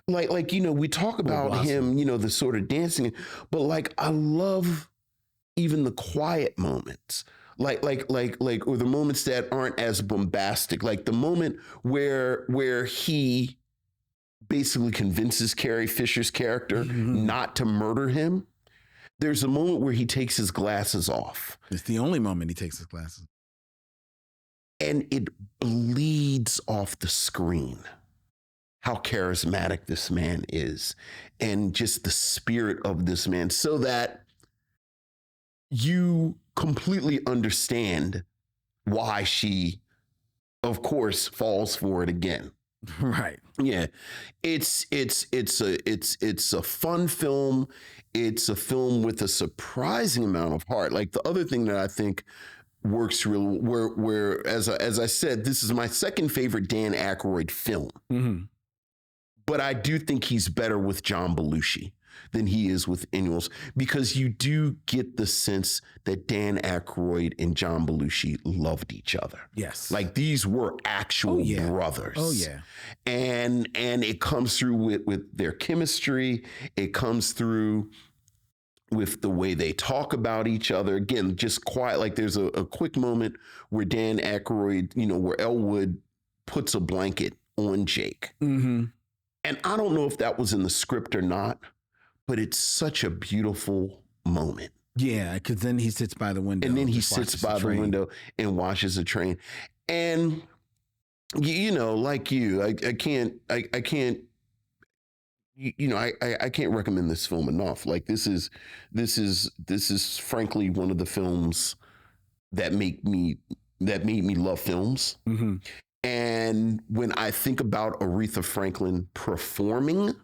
like, you know, we talk about him, you know, the sort of dancing, but like, I love even the quiet moments, like, or the moments that aren't as bombastic, like the moment where he basically convinces Carrie Fisher's character not to murder him. There's a moment where he takes his glasses off. It's the only moment he takes his glasses. And it bleeds off the screen how charismatic this man is and just the spirit of this man, so that you completely understand why she, of course, falls for it again. Right. Yeah. It's a fun film. It's a film with a surprising amount of heart. Like, the other thing that I think works real, where as I said, this is my second favorite Dan Aykroyd film. But I do think he's better with John Belushi than he is with anyone else, because you do get the sense that Dan Aykroyd and John Belushi loved each other. Yes. Like, these were actual brothers. Oh, yeah. And it comes through with their chemistry. It comes through with the way they talk about each other. Again, just quiet. Like, there's a quick moment where Dan Aykroyd, you know, where Elwood puts a blanket on Jake. And I don't know if that was in the script or not, but it's such a beautiful moment. Yeah, because then he sits by the window. And then he sits by the window and watches a train. And, you know, like you, I can't, you know, I can't recommend this film enough. Like, this is frankly one of the films that made me love films. And when I think about Aretha Franklin performing,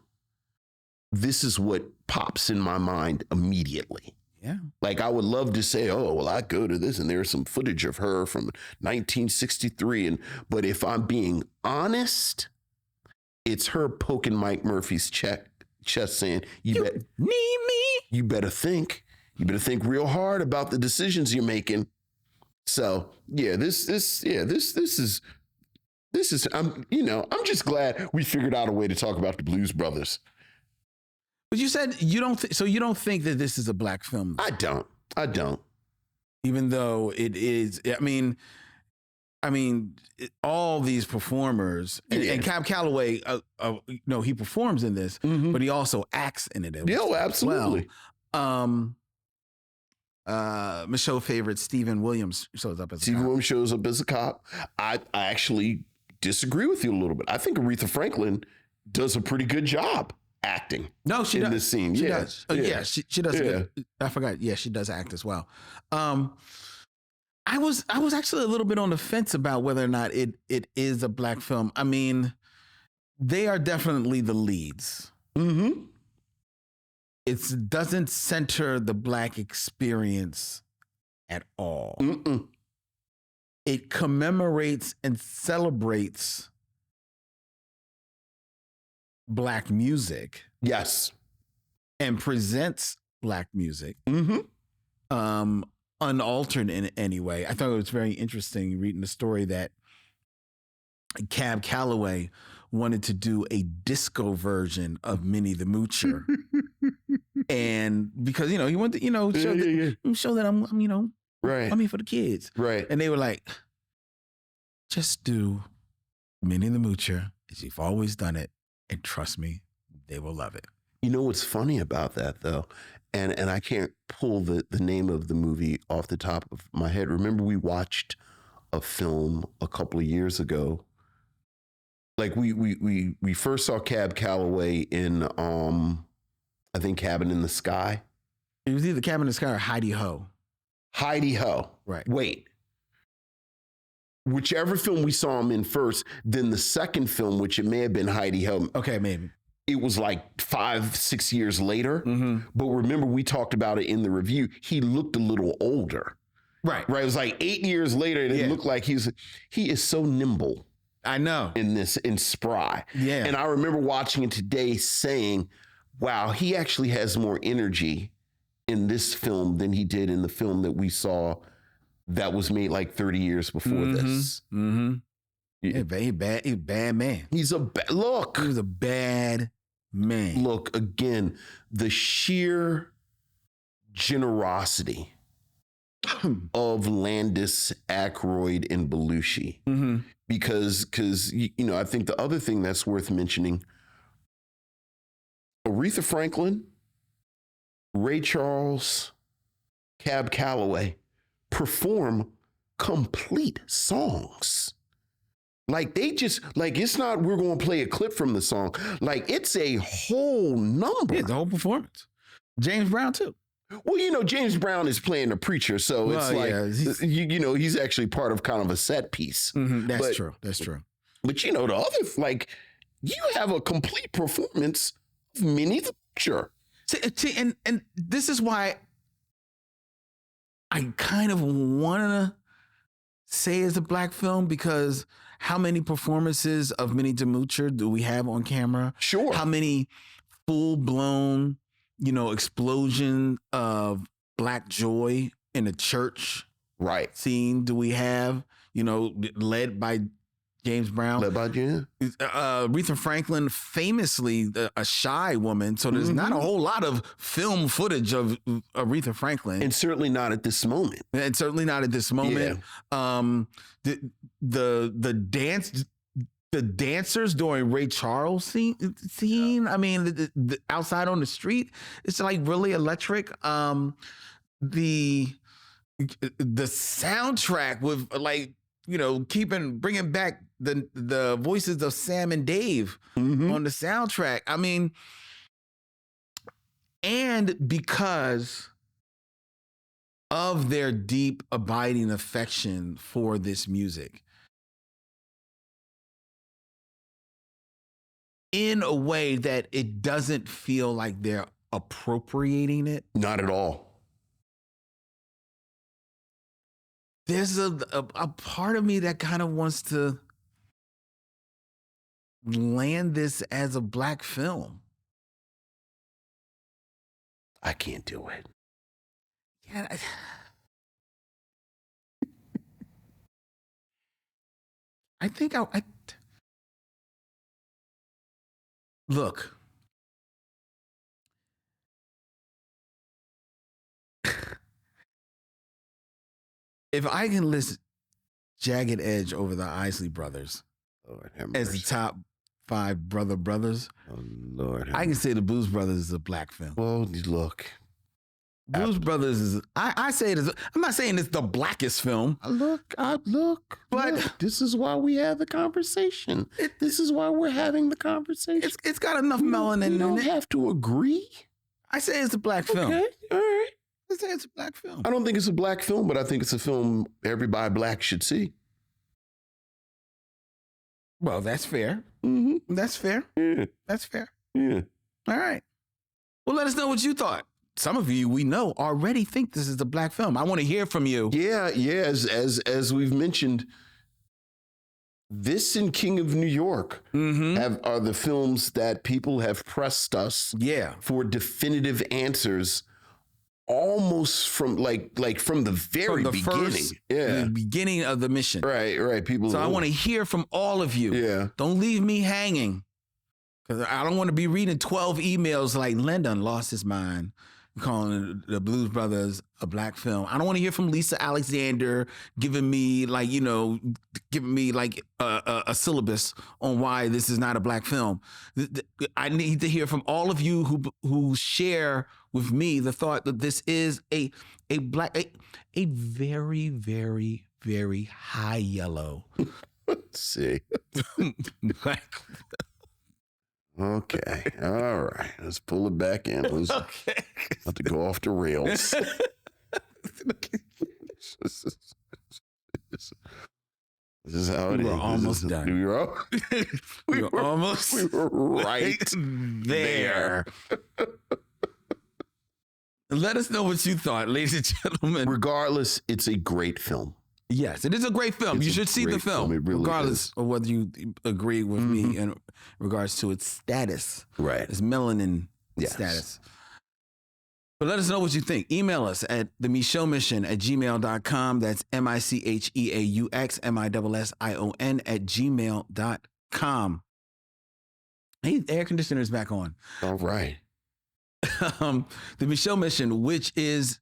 this is what pops in my mind immediately. Yeah. Like, I would love to say, oh, well, I go to this and there's some footage of her from 1963. But if I'm being honest, it's her poking Mike Murphy's chest saying, you need me. You better think real hard about the decisions you're making. So yeah, this is, I'm just glad we figured out a way to talk about the Blues Brothers. But you said you don't think that this is a black film? I don't. Even though it is, I mean, all these performers and Cab Calloway, he performs in this, but he also acts in it. Yeah, absolutely. Well. Micheaux favorite Stephen Williams shows up as a cop. Stephen Williams shows up as a cop. I actually disagree with you a little bit. I think Aretha Franklin does a pretty good job acting. No, she does. In this scene. She does. She does. Yeah. I forgot. Yeah, she does act as well. I was actually a little bit on the fence about whether or not it is a black film. I mean, they are definitely the leads. Mm-hmm. It doesn't center the black experience at all. Mm-mm. It commemorates and celebrates black music Yes. and presents black music Mm-hmm. unaltered in any way. I thought it was very interesting reading the story that Cab Calloway wanted to do a disco version of Minnie the Moocher. And because, he wanted to, show that I'm Right. I'm here for the kids. Right. And they were like, just do Minnie the Moocher as you've always done it. And trust me, they will love it. You know what's funny about that though? And I can't pull the name of the movie off the top of my head. Remember we watched a film a couple of years ago. Like we first saw Cab Calloway in I think Cabin in the Sky. It was either Cabin in the Sky or Heidi Ho. Heidi Ho. Right. Wait. Whichever film we saw him in first, then the second film, which it may have been Heidi Ho. Okay, maybe. It was like 5-6 years later. Mm-hmm. But remember, we talked about it in the review. He looked a little older. Right. Right. It was like 8 years later, and it looked like he is so nimble I know. in spry. Yeah. And I remember watching it today saying, wow, he actually has more energy in this film than he did in the film that we saw that was made like 30 years before this. Mm-hmm. Yeah, he's a bad man. He's look. He was a bad man. Look, again, the sheer generosity of Landis, Aykroyd, and Belushi. Mm-hmm. Because I think the other thing that's worth mentioning, Aretha Franklin, Ray Charles, Cab Calloway perform complete songs. Like they just, like, it's not, we're going to play a clip from the song. Like it's a whole number. Yeah, the whole performance. James Brown too. Well, James Brown is playing the preacher, so it's like, he's actually part of kind of a set piece. Mm-hmm. That's true. But the other, like, you have a complete performance of Minnie the Moocher. See, and this is why I kind of want to say it's a black film, because how many performances of Minnie the Moocher do we have on camera? Sure. How many full-blown, explosion of black joy in a church Right. scene do we have, led by James Brown? Led by Jim. Aretha Franklin, famously a shy woman, so there's not a whole lot of film footage of Aretha Franklin. And certainly not at this moment. And certainly not at this moment. The dancers during Ray Charles scene. I mean, the outside on the street, it's like really electric. The soundtrack with bringing back the voices of Sam and Dave on the soundtrack. I mean, and because of their deep, abiding affection for this music, in a way that it doesn't feel like they're appropriating it. Not at all. There's a part of me that kind of wants to land this as a black film. I can't do it. Yeah. I think I look. If I can list Jagged Edge over the Isley Brothers Lord have as the mercy. top 5 brothers, Oh, Lord have I can say the Blues Brothers is a black film. Well, look. Blues Brothers is, I say it is, I'm not saying it's the blackest film. Look. But- This is why we have the conversation. This is why we're having the conversation. It's got enough We melanin don't in it. have to agree. I say it's a black film. Okay, all right. I say it's a black film. I don't think it's a black film, but I think it's a film everybody black should see. Well, that's fair. Mm-hmm. That's fair. Yeah. That's fair. Yeah. All right. Well, let us know what you thought. Some of you we know already think this is a black film. I want to hear from you. Yeah. As we've mentioned, this and King of New York are the films that people have pressed us for definitive answers almost from from the very beginning. The beginning of the mission. Right. People. So I want to hear from all of you. Yeah. Don't leave me hanging. Because I don't want to be reading 12 emails like Lyndon lost his mind, calling the Blues Brothers a black film. I don't want to hear from Lisa Alexander giving me a syllabus on why this is not a black film. I need to hear from all of you who share with me the thought that this is a very, very, very high yellow. Let's see. Black. Okay. All right. Let's pull it back in. Let's have to go off the rails. This is how it is. We were almost done. We were almost right there. Let us know what you thought, ladies and gentlemen. Regardless, it's a great film. Yes, it is a great film. You should see the film, It really regardless is. of whether you agree with me in regards to its status. Right. Its melanin Yes. status. But let us know what you think. Email us at themicheauxmission@gmail.com. That's MICHEAUXMISSION@gmail.com. Hey, the air conditioner is back on. All right. The Micheaux Mission, which is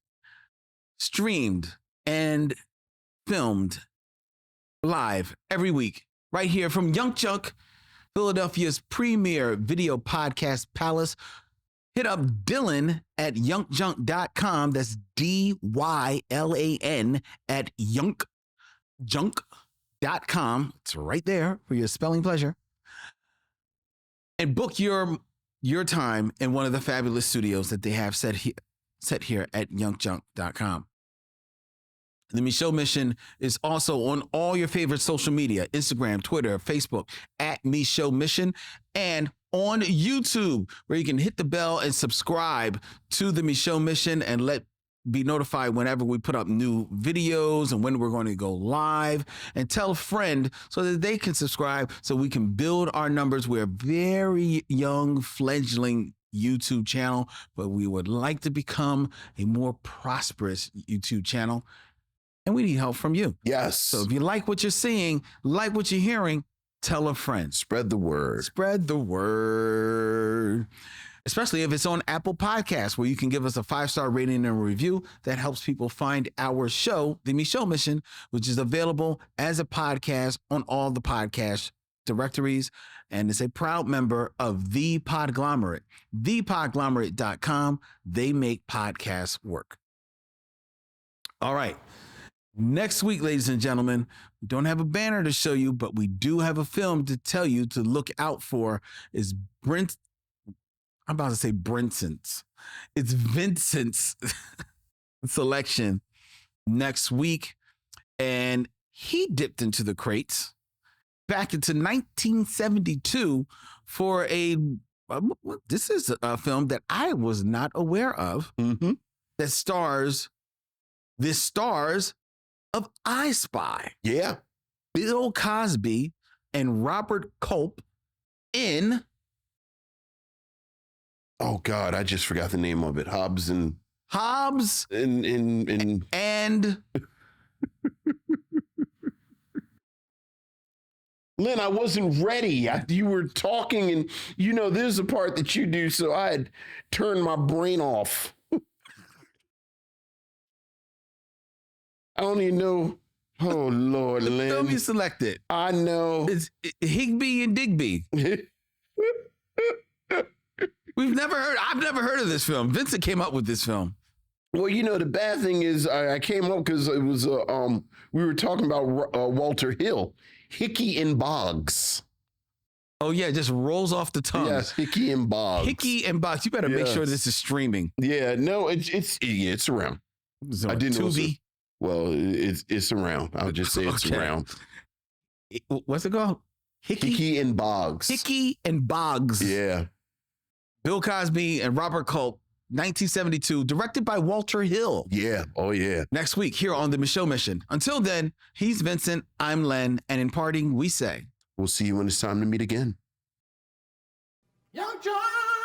streamed and filmed live every week right here from YUNKJunk, Philadelphia's premier video podcast palace. Hit up Dylan at YUNKJunk.com. That's DYLAN at YUNKJunk.com. It's right there for your spelling pleasure. And book your time in one of the fabulous studios that they have set here at YUNKJunk.com. The Micheaux Mission is also on all your favorite social media, Instagram, Twitter, Facebook, at Micheaux Mission, and on YouTube, where you can hit the bell and subscribe to the Micheaux Mission and be notified whenever we put up new videos and when we're going to go live, and tell a friend so that they can subscribe so we can build our numbers. We're a very young, fledgling YouTube channel, but we would like to become a more prosperous YouTube channel. And we need help from you. Yes. So if you like what you're seeing, like what you're hearing, tell a friend. Spread the word. Spread the word. Especially if it's on Apple Podcasts, where you can give us a 5-star rating and a review. That helps people find our show, The Micheaux Mission, which is available as a podcast on all the podcast directories. And it's a proud member of The Podglomerate, thepodglomerate.com. They make podcasts work. All right. Next week, ladies and gentlemen, we don't have a banner to show you, but we do have a film to tell you to look out for. Is I'm about to say Brinson's. It's Vincent's selection next week. And he dipped into the crates back into 1972 for this is a film that I was not aware of, that stars of I Spy. Yeah. Bill Cosby and Robert Culp in... Oh God, I just forgot the name of it. Hobbs and Lynn, I wasn't ready. You were talking, and there's a part that you do, so I had turned my brain off. I don't even know. Oh, Lord, the Lynn. film you selected. I know. It's Higby and Digby. I've never heard of this film. Vincent came up with this film. Well, the bad thing is I came up because it was, we were talking about Walter Hill, Hickey and Boggs. Oh yeah, it just rolls off the tongue. Yes, Hickey and Boggs. Hickey and Boggs. You better make sure Yes. this is streaming. Yeah, no, it's around. So I didn't know. Tubi. Well, it's around. I'll just say it's Okay. around. What's it called? Hickey and Boggs. Hickey and Boggs. Yeah. Bill Cosby and Robert Culp, 1972, directed by Walter Hill. Yeah. Oh, yeah. Next week here on the Micheaux Mission. Until then, he's Vincent, I'm Len, and in parting, we say, We'll see you when it's time to meet again. YUNKJunk!